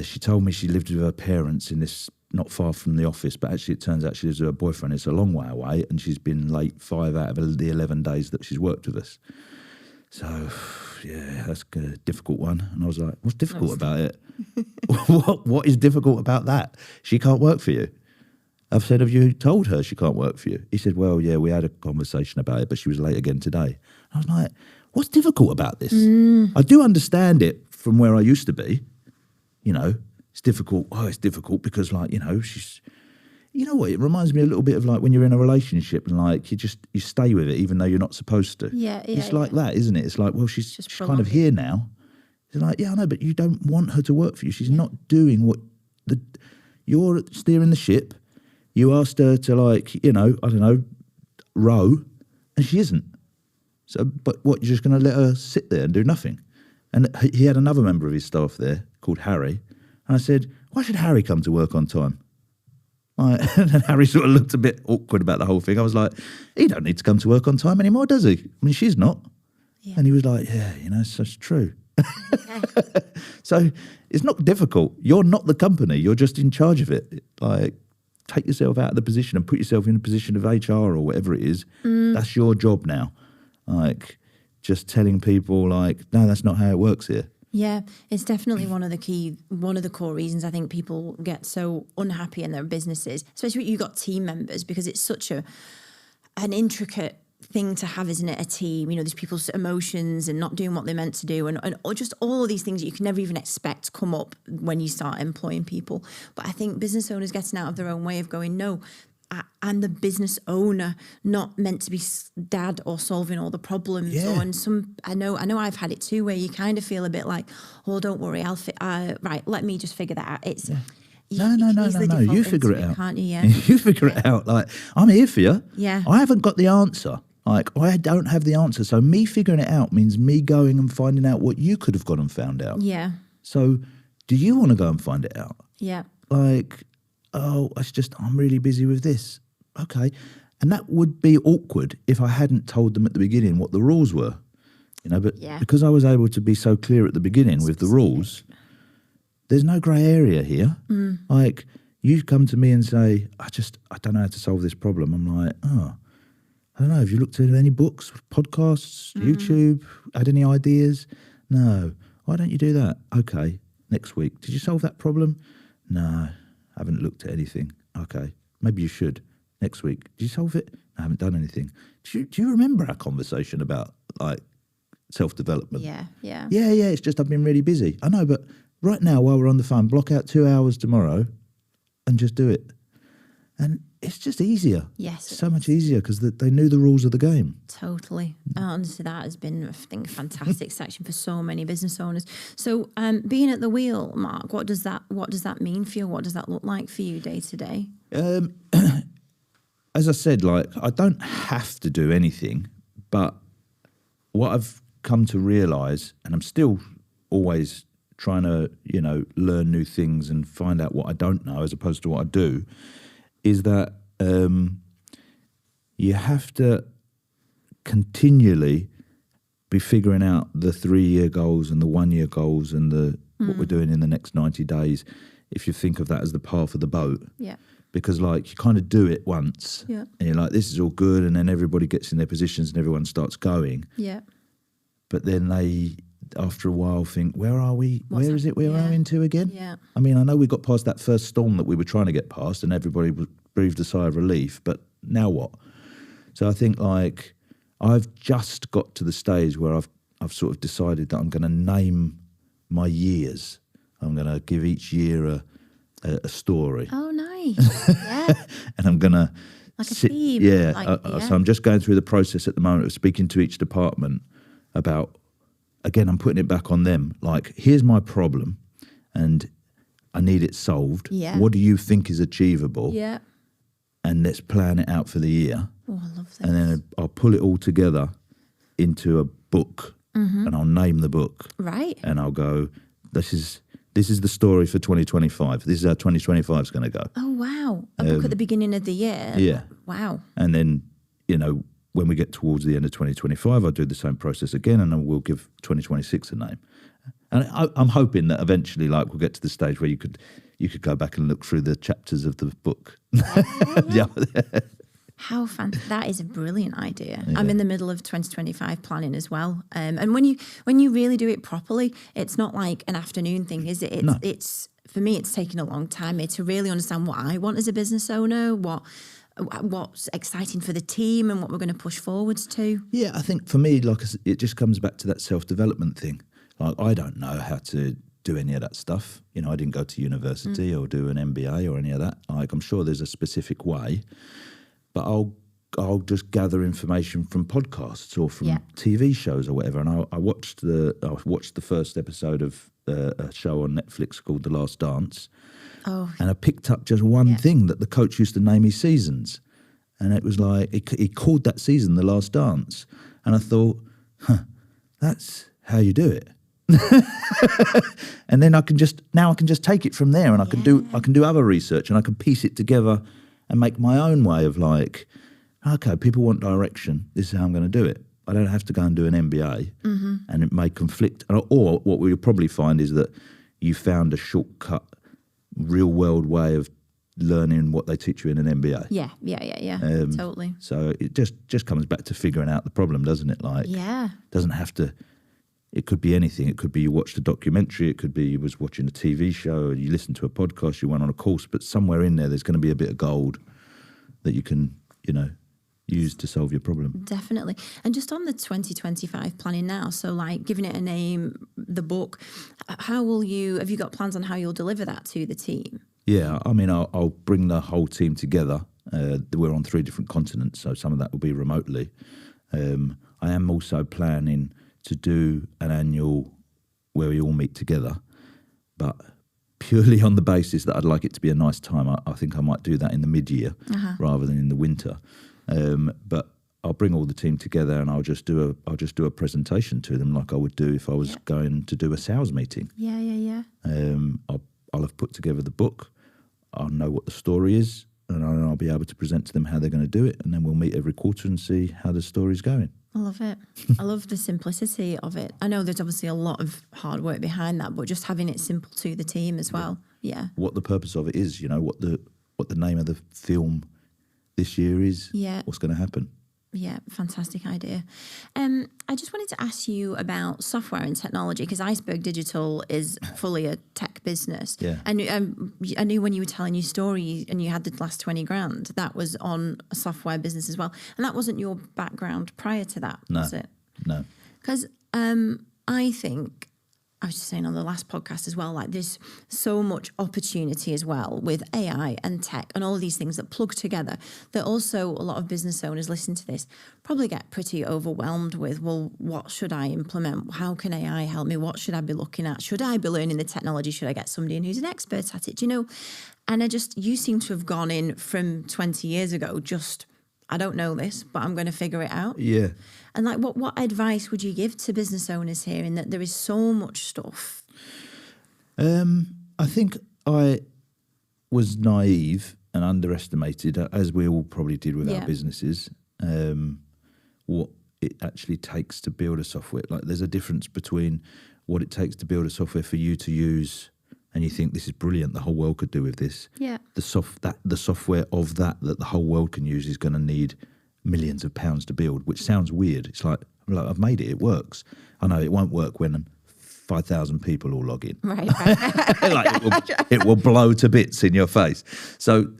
S2: She told me she lived with her parents in this, not far from the office, but actually it turns out she lives with her boyfriend. It's a long way away, and she's been late 5 out of the 11 days that she's worked with us. So, yeah, that's a difficult one. And I was like, what's difficult about it? What is difficult about that? She can't work for you. I've said, have you told her she can't work for you? He said, well, yeah, we had a conversation about it, but she was late again today. I was like, what's difficult about this? I do understand it from where I used to be. You know, it's difficult. Oh, it's difficult because, like, you know, she's... You know what? It reminds me a little bit of like when you're in a relationship and like you stay with it even though you're not supposed to.
S1: Yeah.
S2: It's like that, isn't it? It's like, well, she's kind of here now. It's like, yeah, I know, but you don't want her to work for you. She's not doing what you're steering the ship. You asked her to, like, you know, I don't know, row, and she isn't. So, but what, you're just going to let her sit there and do nothing? And he had another member of his staff there called Harry, and I said, why should Harry come to work on time? And Harry sort of looked a bit awkward about the whole thing. I was like, he don't need to come to work on time anymore, does he? I mean, she's not. Yeah. And he was like, yeah, you know, it's true. Okay. So it's not difficult. You're not the company. You're just in charge of it. Like, take yourself out of the position and put yourself in a position of HR or whatever it is. That's your job now. Like, just telling people, like, no, that's not how it works here.
S1: Yeah, it's definitely one of the core reasons I think people get so unhappy in their businesses, especially when you've got team members, because it's such an intricate thing to have, isn't it? A team, you know, there's people's emotions and not doing what they're meant to do, and just all of these things that you can never even expect come up when you start employing people. But I think business owners getting out of their own way of going, no, I'm the business owner, not meant to be dad or solving all the problems.
S2: Yeah.
S1: I know I've had it too, where you kind of feel a bit like, oh, don't worry, right, let me just figure that out. It's
S2: No. You figure it out,
S1: can't you? Yeah.
S2: You figure it out. Like, I'm here for you.
S1: Yeah.
S2: I haven't got the answer. Like, I don't have the answer. So me figuring it out means me going and finding out what you could have gone and found out.
S1: Yeah.
S2: So, do you want to go and find it out?
S1: Yeah.
S2: Like, oh, I'm really busy with this. Okay. And that would be awkward if I hadn't told them at the beginning what the rules were. You know, but because I was able to be so clear at the beginning with the rules, there's no grey area here. Like, you come to me and say, I don't know how to solve this problem. I'm like, oh, I don't know. Have you looked at any books, podcasts, YouTube, had any ideas? No. Why don't you do that? Okay. Next week. Did you solve that problem? No. I haven't looked at anything. Okay, maybe you should. Next week. Did you solve it? I haven't done anything. Do you remember our conversation about, like, self-development?
S1: Yeah.
S2: Yeah, it's just I've been really busy. I know, but right now while we're on the phone, block out 2 hours tomorrow and just do it. And it's just easier.
S1: Yes.
S2: So much easier because they knew the rules of the game.
S1: Totally. Honestly, that has been, I think, a fantastic section for so many business owners. So being at the wheel, Mark, what does that mean for you? What does that look like for you day to day?
S2: As I said, like, I don't have to do anything, but what I've come to realise, and I'm still always trying to, you know, learn new things and find out what I don't know as opposed to what I do, is that you have to continually be figuring out the 3-year goals and the 1-year goals and what we're doing in the next 90 days, if you think of that as the path of the boat.
S1: Yeah.
S2: Because, like, you kind of do it once and you're like, this is all good, and then everybody gets in their positions and everyone starts going.
S1: Yeah.
S2: But then they, after a while, think, where are we? Where is it we're rowing to again?
S1: Yeah.
S2: I mean, I know we got past that first storm that we were trying to get past and everybody breathed a sigh of relief, but now what? So I think, like, I've just got to the stage where I've sort of decided that I'm going to name my years. I'm going to give each year a story.
S1: Oh, nice. Yeah.
S2: And I'm going to...
S1: Like a theme.
S2: Yeah. So I'm just going through the process at the moment of speaking to each department about, again, I'm putting it back on them. Like, here's my problem and I need it solved.
S1: Yeah.
S2: What do you think is achievable?
S1: Yeah.
S2: And let's plan it out for the year.
S1: Oh, I love this.
S2: And then I'll pull it all together into a book and I'll name the book.
S1: Right.
S2: And I'll go, this is the story for 2025. This is how 2025 is going to go.
S1: Oh, wow. A book at the beginning of the year.
S2: Yeah.
S1: Wow.
S2: And then, you know, when we get towards the end of 2025, I'll do the same process again and then we'll give 2026 a name. And I'm hoping that eventually, like, we'll get to the stage where you could go back and look through the chapters of the book.
S1: Yeah. That is a brilliant idea. Yeah. I'm in the middle of 2025 planning as well. And when you really do it properly, it's not like an afternoon thing, is it? It's for me, it's taken a long time to really understand what I want as a business owner, what's exciting for the team and what we're going to push forwards to.
S2: Yeah, I think for me, like, it just comes back to that self-development thing. Like, I don't know how to do any of that stuff. You know, I didn't go to university or do an MBA or any of that. Like, I'm sure there's a specific way, but I'll just gather information from podcasts or from TV shows or whatever. And I watched the first episode of a show on Netflix called The Last Dance. Oh. And I picked up just one thing that the coach used to name his seasons. And it was like, he called that season The Last Dance. And I thought, that's how you do it. And then I can just take it from there, and I can do other research, and I can piece it together and make my own way of like, okay, people want direction. This is how I'm going to do it. I don't have to go and do an MBA, and it may conflict. Or what we'll probably find is that you found a shortcut, real world way of learning what they teach you in an MBA.
S1: Yeah, totally.
S2: So it just comes back to figuring out the problem, doesn't it? Like, doesn't have to. It could be anything. It could be you watched a documentary. It could be you was watching a TV show. You listened to a podcast. You went on a course. But somewhere in there's going to be a bit of gold that you can, use to solve your problem.
S1: Definitely. And just on the 2025 planning now, so like giving it a name, the book, have you got plans on how you'll deliver that to the team?
S2: Yeah, I mean, I'll bring the whole team together. We're on 3 different continents, so some of that will be remotely. I am also planning to do an annual where we all meet together, but purely on the basis that I'd like it to be a nice time. I think I might do that in the mid-year rather than in the winter. But I'll bring all the team together, and I'll just do a presentation to them like I would do if I was going to do a sales meeting.
S1: Yeah.
S2: I'll have put together the book. I'll know what the story is, and I'll be able to present to them how they're going to do it, and then we'll meet every quarter and see how the story's going.
S1: I love it. I love the simplicity of it. I know there's obviously a lot of hard work behind that, but just having it simple to the team as well. Yeah. What
S2: the purpose of it is, what the name of the film this year is. Yeah. What's going to happen.
S1: Yeah, fantastic idea. I just wanted to ask you about software and technology, because Iceberg Digital is fully a tech business. Yeah. And I knew when you were telling your story and you had the last 20 grand, that was on a software business as well. And that wasn't your background prior to that, was it?
S2: No.
S1: Because I think, I was just saying on the last podcast as well, like there's so much opportunity as well with AI and tech and all of these things that plug together, that also a lot of business owners listen to this probably get pretty overwhelmed with, well, what should I implement? How can AI help me? What should I be looking at? Should I be learning the technology? Should I get somebody in who's an expert at it? And you seem to have gone in from 20 years ago, just, I don't know this, but I'm going to figure it out.
S2: Yeah.
S1: And like, what advice would you give to business owners here, in that there is so much stuff?
S2: I think I was naive and underestimated, as we all probably did with our businesses, what it actually takes to build a software. Like, there's a difference between what it takes to build a software for you to use, and you think this is brilliant, the whole world could do with this.
S1: Yeah.
S2: The software of that the whole world can use is going to need millions of pounds to build, which sounds weird. It's like I've made it works. I know it won't work when 5,000 people all log in.
S1: Right.
S2: it will blow to bits in your face. So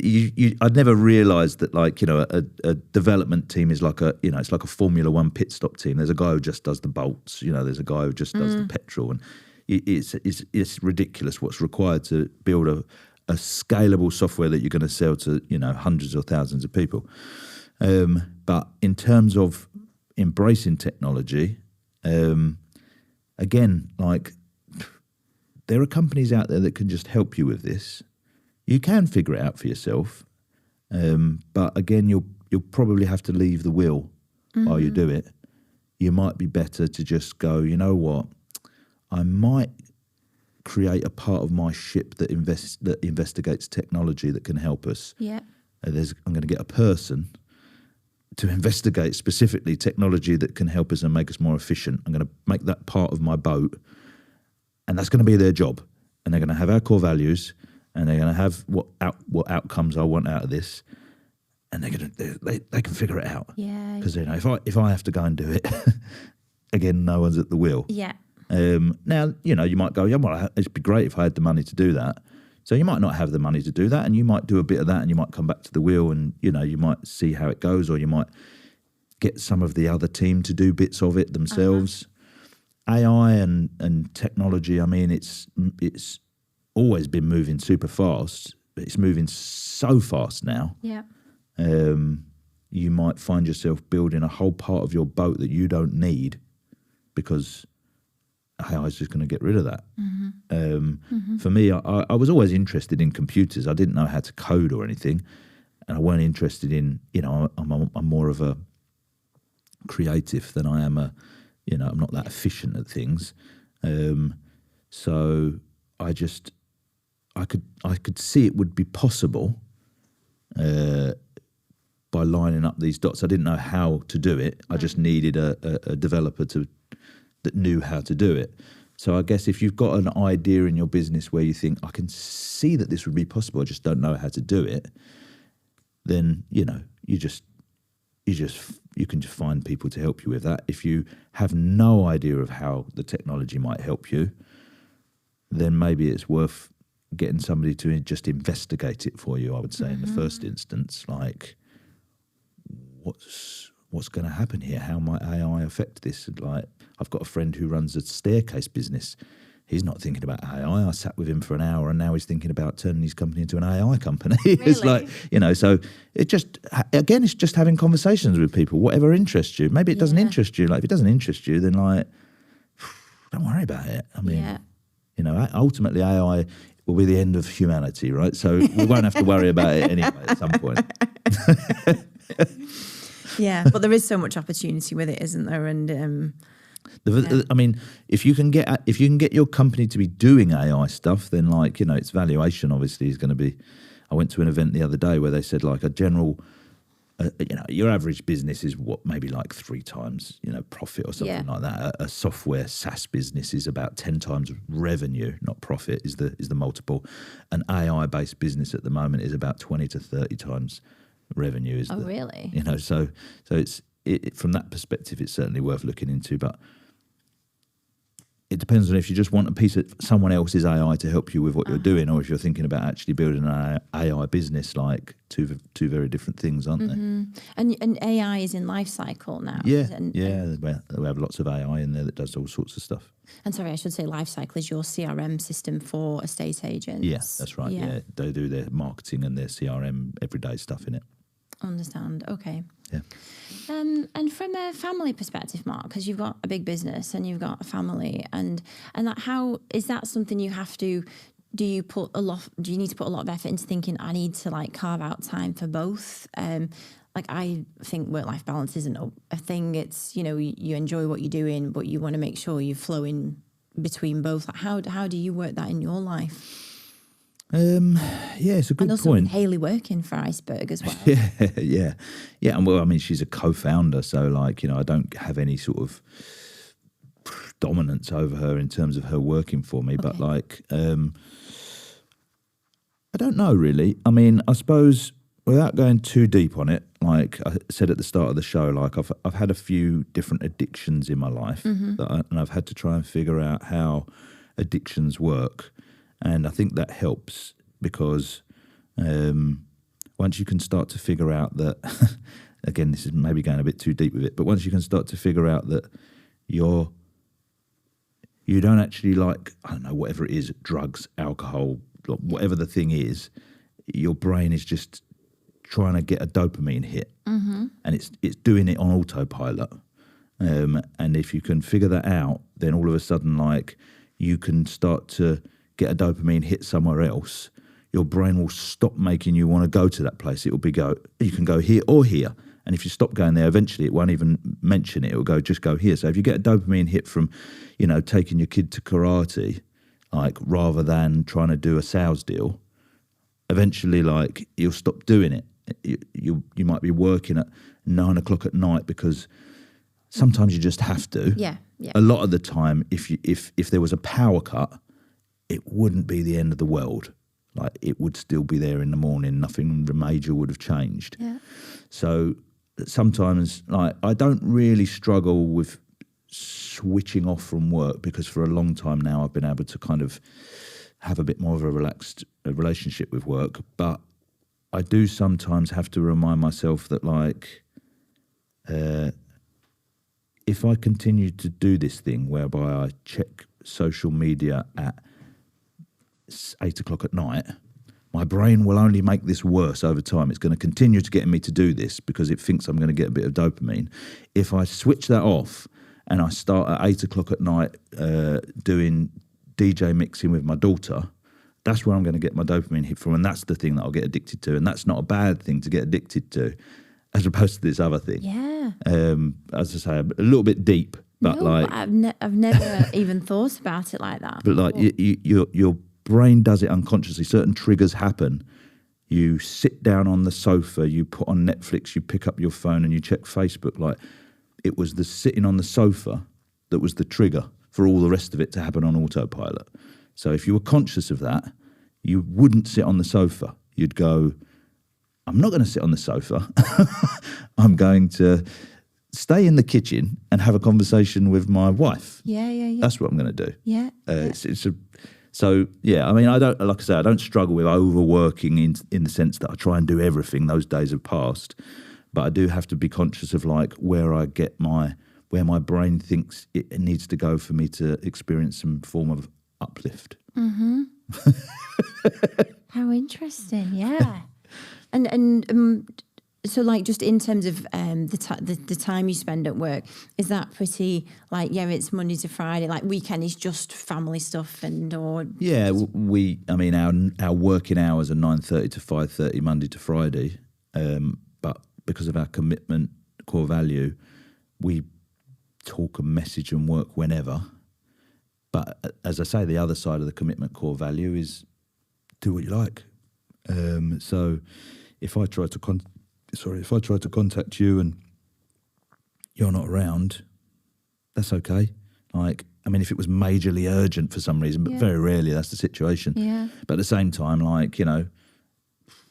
S2: I'd never realised that, like, a development team is like it's like a Formula One pit stop team. There's a guy who just does the bolts. There's a guy who just does the petrol, and it's ridiculous what's required to build a scalable software that you're going to sell to hundreds or thousands of people. But in terms of embracing technology, again, like, there are companies out there that can just help you with this. You can figure it out for yourself, but again, you'll probably have to leave the wheel while you do it. You might be better to just go, you know what, I might create a part of my ship that investigates technology that can help us.
S1: Yeah.
S2: I'm going to get a person to investigate specifically technology that can help us and make us more efficient. I'm going to make that part of my boat, and that's going to be their job. And they're going to have our core values, and they're going to have what outcomes I want out of this. and they can figure it out.
S1: Yeah.
S2: Because if I have to go and do it, again, no one's at the wheel.
S1: Yeah.
S2: Now you might go, yeah, well, it'd be great if I had the money to do that. So you might not have the money to do that, and you might do a bit of that, and you might come back to the wheel, and you might see how it goes, or you might get some of the other team to do bits of it themselves. AI and technology, I mean, it's always been moving super fast, but it's moving so fast now.
S1: Yeah.
S2: You might find yourself building a whole part of your boat that you don't need because AI is just going to get rid of that. For me, I was always interested in computers. I didn't know how to code or anything, and I weren't interested in, I'm more of a creative than I am I'm not that efficient at things. So I could see it would be possible by lining up these dots. I didn't know how to do it. I just needed a developer that knew how to do it. So I guess if you've got an idea in your business where you think, I can see that this would be possible, I just don't know how to do it, then, you can just find people to help you with that. If you have no idea of how the technology might help you, then maybe it's worth getting somebody to just investigate it for you, I would say, in the first instance. Like, what's going to happen here? How might AI affect this? Like, I've got a friend who runs a staircase business. He's not thinking about AI. I sat with him for an hour, and now he's thinking about turning his company into an AI company.
S1: Really?
S2: It's like, so it just, again, it's just having conversations with people, whatever interests you. Maybe it doesn't interest you. Like, if it doesn't interest you, then like, don't worry about it. I mean, ultimately AI will be the end of humanity, right? So we won't have to worry about it anyway at some point.
S1: Yeah, but there is so much opportunity with it, isn't there? And
S2: I mean, if you can get your company to be doing AI stuff, then its valuation obviously is going to be. I went to an event the other day where they said like a general, your average business is maybe like 3 times profit or something like that. A software SaaS business is about 10 times revenue, not profit, is the multiple. An AI based business at the moment is about 20 to 30 times revenue.
S1: Really?
S2: So it's from that perspective, it's certainly worth looking into, but. It depends on if you just want a piece of someone else's AI to help you with what you're doing, or if you're thinking about actually building an AI business. Like two very different things, aren't they?
S1: And AI is in life cycle now.
S2: Yeah, we have lots of AI in there that does all sorts of stuff.
S1: And sorry, I should say life cycle is your CRM system for estate agents.
S2: Yeah, that's right. Yeah, they do their marketing and their CRM everyday stuff in it.
S1: Understand. Okay.
S2: Yeah.
S1: And from a family perspective, Mark, because you've got a big business and you've got a family, and that, how is that something you have to? Do you need to put a lot of effort into thinking, I need to like carve out time for both? Like, I think work-life balance isn't a thing. It's, you enjoy what you're doing, but you want to make sure you're flowing between both. Like, how do you work that in your life?
S2: It's a good
S1: and also
S2: point.
S1: With Hayley working for Iceberg as well.
S2: Yeah. And well, I mean, she's a co-founder, so like, I don't have any sort of dominance over her in terms of her working for me. Okay. But like, I don't know really. I mean, I suppose without going too deep on it, like I said at the start of the show, like I've had a few different addictions in my life, and I've had to try and figure out how addictions work. And I think that helps because once you can start to figure out that, again, this is maybe going a bit too deep with it, but once you can start to figure out that you don't actually like, I don't know, whatever it is, drugs, alcohol, whatever the thing is, your brain is just trying to get a dopamine hit, and it's doing it on autopilot. And if you can figure that out, then all of a sudden, like, you can start to get a dopamine hit somewhere else. Your brain will stop making you want to go to that place. It will you can go here or here. And if you stop going there, eventually it won't even mention it. It will just go here. So if you get a dopamine hit from, taking your kid to karate, like, rather than trying to do a sales deal, eventually, like, you'll stop doing it. You might be working at 9 o'clock at night because sometimes you just have to.
S1: Yeah.
S2: A lot of the time, if there was a power cut, it wouldn't be the end of the world. like it would still be there in the morning. Nothing major would have changed.
S1: Yeah.
S2: So sometimes, like, I don't really struggle with switching off from work, because for a long time now I've been able to kind of have a bit more of a relaxed relationship with work. But I do sometimes have to remind myself that, like, if I continue to do this thing whereby I check social media at 8 o'clock at night, my brain will only make this worse over time. It's going to continue to get me to do this because it thinks I'm going to get a bit of dopamine. If I switch that off and I start at 8 o'clock at night doing DJ mixing with my daughter, that's where I'm going to get my dopamine hit from, and that's the thing that I'll get addicted to, and that's not a bad thing to get addicted to, as opposed to this other thing.
S1: Yeah.
S2: As I say, a little bit deep, but like
S1: I've never even thought about it like that.
S2: But like your brain does it unconsciously. Certain triggers happen. You sit down on the sofa, you put on Netflix, you pick up your phone and you check Facebook. Like, it was the sitting on the sofa that was the trigger for all the rest of it to happen on autopilot. So if you were conscious of that, you wouldn't sit on the sofa. You'd go, I'm not going to sit on the sofa. I'm going to stay in the kitchen and have a conversation with my wife.
S1: Yeah.
S2: That's what I'm going to do.
S1: Yeah.
S2: So yeah, I mean, I don't struggle with overworking in the sense that I try and do everything. Those days have passed, but I do have to be conscious of, like, where my brain thinks it needs to go for me to experience some form of uplift.
S1: Mm-hmm. How interesting, yeah. And so, like, just in terms of the time you spend at work, is that pretty, like, yeah, it's Monday to Friday, like weekend is just family stuff or?
S2: Yeah, our working hours are 9:30 to 5:30 Monday to Friday, but because of our commitment core value, we talk and message and work whenever. But as I say, the other side of the commitment core value is do what you like. So if I try to contact you and you're not around, that's okay. Like, I mean, if it was majorly urgent for some reason, but very rarely that's the situation.
S1: Yeah.
S2: But at the same time, like, you know,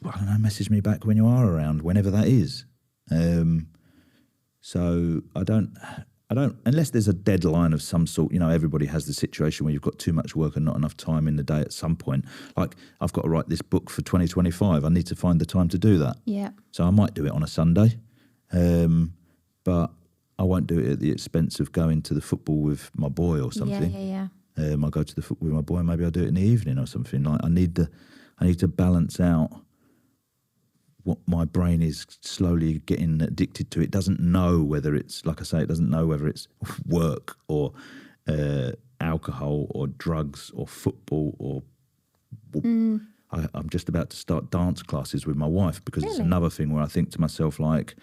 S2: I don't know, message me back when you are around, whenever that is. So I don't, unless there's a deadline of some sort. You know, everybody has the situation where you've got too much work and not enough time in the day at some point. Like, I've got to write this book for 2025. I need to find the time to do that.
S1: Yeah.
S2: So I might do it on a Sunday, but I won't do it at the expense of going to the football with my boy or something.
S1: Yeah.
S2: I'll go to the football with my boy, and maybe I'll do it in the evening or something. Like, I need to balance out what my brain is slowly getting addicted to. It doesn't know whether it's, like I say, it doesn't know whether it's work or alcohol or drugs or football or... I'm just about to start dance classes with my wife, because it's another thing where I think to myself, like,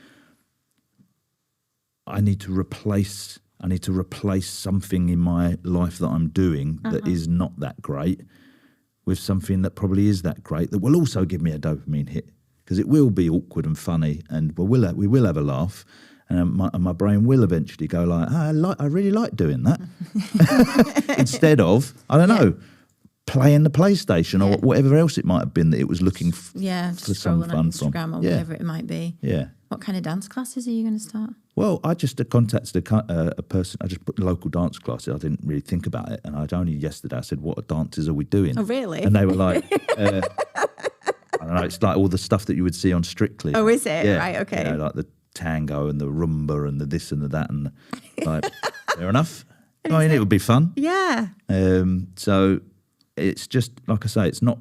S2: I need to replace something in my life that I'm doing that is not that great with something that probably is that great, that will also give me a dopamine hit. Because it will be awkward and funny, and we will have a laugh, and my brain will eventually go like, I really like doing that, instead of, I don't know, playing the PlayStation or whatever else it might have been that it was looking for some fun
S1: on Instagram
S2: from.
S1: or whatever it might be.
S2: Yeah.
S1: What kind of dance classes are you going to start?
S2: Well, I just contacted a person. I just put local dance classes. I didn't really think about it, and only yesterday I said, "What dances are we doing?"
S1: Oh, really?
S2: And they were like. I don't know, it's like all the stuff that you would see on Strictly.
S1: Oh, is it?
S2: Yeah.
S1: Right, okay.
S2: You know, like the tango and the rumba and the this and the that, and like, fair enough. I mean, it would be fun.
S1: Yeah.
S2: So it's just, like I say, it's not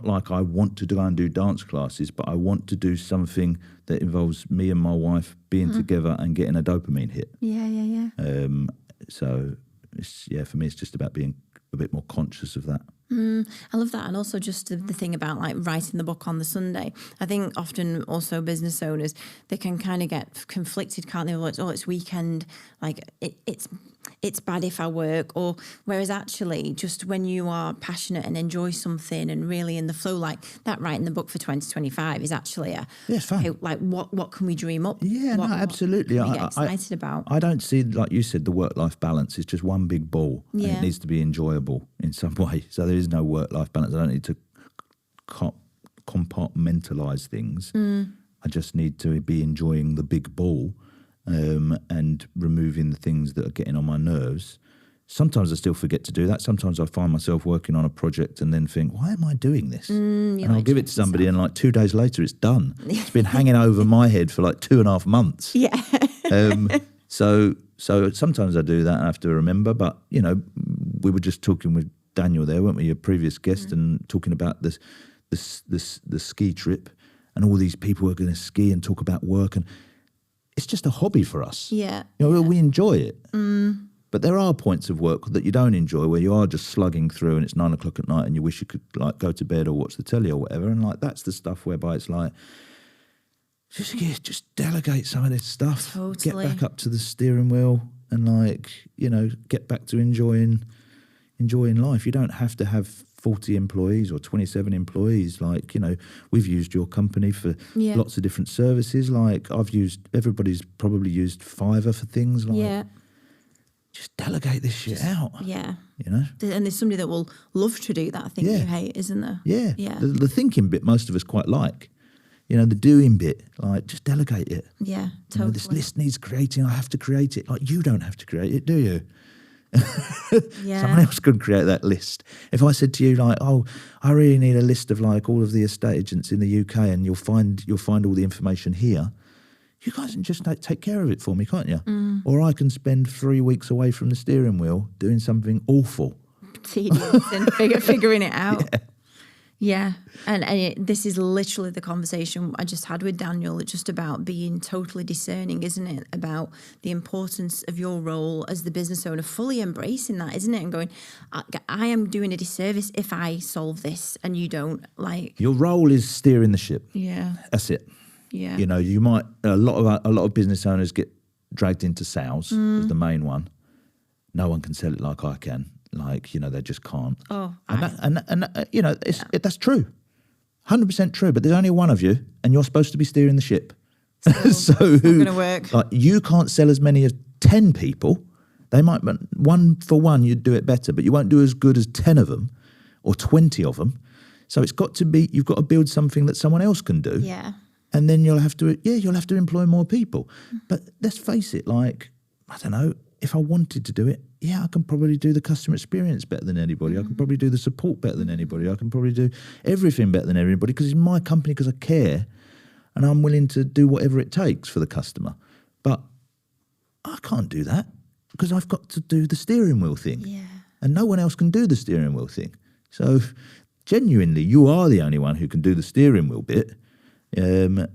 S2: like I want to go and do dance classes, but I want to do something that involves me and my wife being together and getting a dopamine hit.
S1: Yeah.
S2: So for me, it's just about being a bit more conscious of that.
S1: I love that. And also just the thing about, like, writing the book on the Sunday. I think often also business owners, they can kind of get conflicted, can't they? It's weekend, like it's bad if I work, or whereas actually just when you are passionate and enjoy something and really in the flow, like that, writing the book for 2025 is actually
S2: it's fun.
S1: Okay, like what can we dream up?
S2: Absolutely.
S1: What can we get excited about?
S2: I don't see, like you said, the work-life balance is just one big ball, and it needs to be enjoyable in some way. So there is no work-life balance. I don't need to compartmentalise things. I just need to be enjoying the big ball and removing the things that are getting on my nerves. Sometimes I still forget to do that. Sometimes I find myself working on a project and then think, why am I doing this? And I'll give it to somebody and like 2 days later it's done. It's been hanging over my head for like 2.5 months.
S1: Yeah.
S2: So sometimes I do that and I have to remember. But, you know, we were just talking with Daniel there, weren't we, your previous guest, and talking about the ski trip and all these people who are going to ski and talk about work. And it's just a hobby for us.
S1: Yeah.
S2: You know, we enjoy it. But there are points of work that you don't enjoy where you are just slugging through and it's 9 o'clock at night and you wish you could like go to bed or watch the telly or whatever. And like that's the stuff whereby it's like, just delegate some of this stuff.
S1: Totally.
S2: Get back up to the steering wheel and like, you know, get back to enjoying life. You don't have to have 40 employees or 27 employees. Like, you know, we've used your company for lots of different services. Like everybody's probably used Fiverr for things like, just delegate this shit out.
S1: Yeah.
S2: You know?
S1: And there's somebody that will love to do that thing you hate, isn't there?
S2: Yeah.
S1: Yeah.
S2: The thinking bit most of us quite like. You know, the doing bit, like just delegate it.
S1: Yeah, totally.
S2: You know, this list needs creating, I have to create it. Like you don't have to create it, do you? Someone else could create that list. If I said to you like, oh, I really need a list of like all of the estate agents in the UK and you'll find all the information here. You guys can just take care of it for me, can't you? Or I can spend 3 weeks away from the steering wheel doing something awful.
S1: Tedious and figuring it out. Yeah. And this is literally the conversation I just had with Daniel. It's just about being totally discerning, isn't it? About the importance of your role as the business owner, fully embracing that, isn't it? And going, I am doing a disservice if I solve this and you don't. Like
S2: your role is steering the ship.
S1: Yeah.
S2: That's it.
S1: Yeah.
S2: You know, you might a lot of business owners get dragged into sales as the main one. No one can sell it like I can. Like, you know, they just can't.
S1: Oh,
S2: and you know, that's true, 100% true. But there's only one of you, and you're supposed to be steering the ship. So
S1: it's not going to work.
S2: Like, you can't sell as many as 10 people. They might, one for one, you'd do it better, but you won't do as good as 10 of them or 20 of them. So it's got to be, you've got to build something that someone else can do.
S1: Yeah.
S2: And then you'll have to employ more people. But let's face it, like, I don't know, if I wanted to do it, I can probably do the customer experience better than anybody. I can probably do the support better than anybody. I can probably do everything better than everybody because it's my company, because I care and I'm willing to do whatever it takes for the customer. But I can't do that because I've got to do the steering wheel thing.
S1: Yeah.
S2: And no one else can do the steering wheel thing. So genuinely, you are the only one who can do the steering wheel bit. And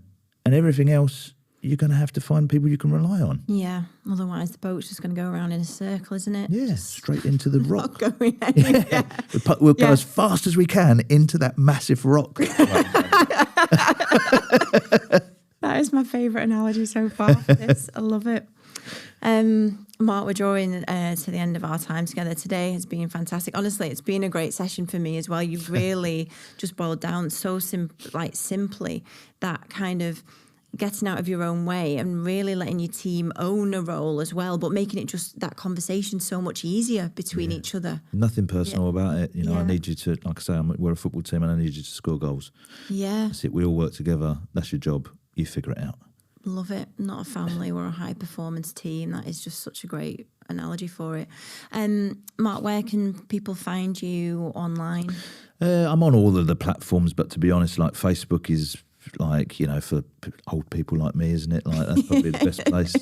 S2: everything else, you're going to have to find people you can rely on.
S1: Yeah, otherwise the boat's just going to go around in a circle, isn't it?
S2: Yeah, straight into the rock.
S1: Not going anywhere.
S2: Yeah. We'll go as fast as we can into that massive rock.
S1: That is my favourite analogy so far for this. I love it. Mark, we're drawing to the end of our time together today. Has been fantastic. Honestly, it's been a great session for me as well. You've really just boiled down so simply that kind of getting out of your own way and really letting your team own a role as well, but making it just that conversation so much easier between each other.
S2: Nothing personal about it. You know, I need you to, like I say, we're a football team and I need you to score goals. Yeah. That's it. We all work together. That's your job. You figure it out.
S1: Love it. Not a family, we're a high performance team. That is just such a great analogy for it. Mark, where can people find you online?
S2: I'm on all of the platforms, but to be honest, like Facebook is like, you know, for old people like me, isn't it? Like that's probably the best place.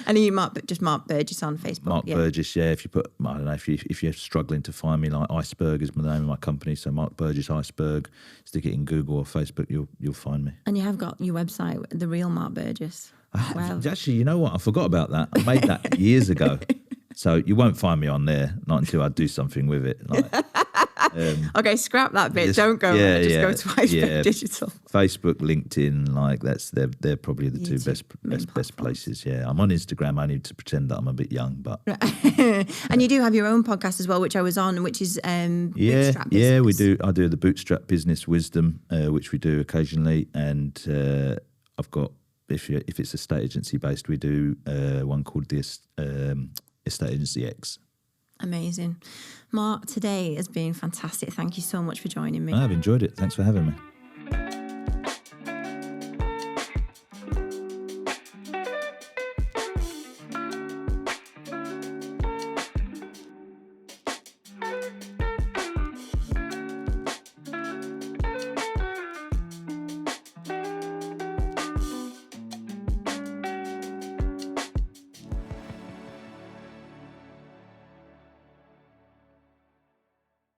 S1: And you just Mark Burgess on Facebook.
S2: Mark Burgess, yeah. If you put, I don't know, if you're struggling to find me, like Iceberg is the name of my company, so Mark Burgess Iceberg. Stick it in Google or Facebook, you'll find me. And you have got your website, The Real Mark Burgess. Wow. Actually, you know what? I forgot about that. I made that years ago. So you won't find me on there, not until I do something with it. Like, okay, scrap that bit. Don't go there. Just go to Iceberg Digital. Facebook, LinkedIn, like they're probably the two best places. Yeah, I'm on Instagram. I need to pretend that I'm a bit young, but and you do have your own podcast as well, which I was on, which is Bootstrap Business. We do. I do the Bootstrap Business Wisdom, which we do occasionally, and I've got if it's estate agency based, we do one called the Estate Agency X. Amazing. Mark, today has been fantastic. Thank you so much for joining me. I've enjoyed it. Thanks for having me.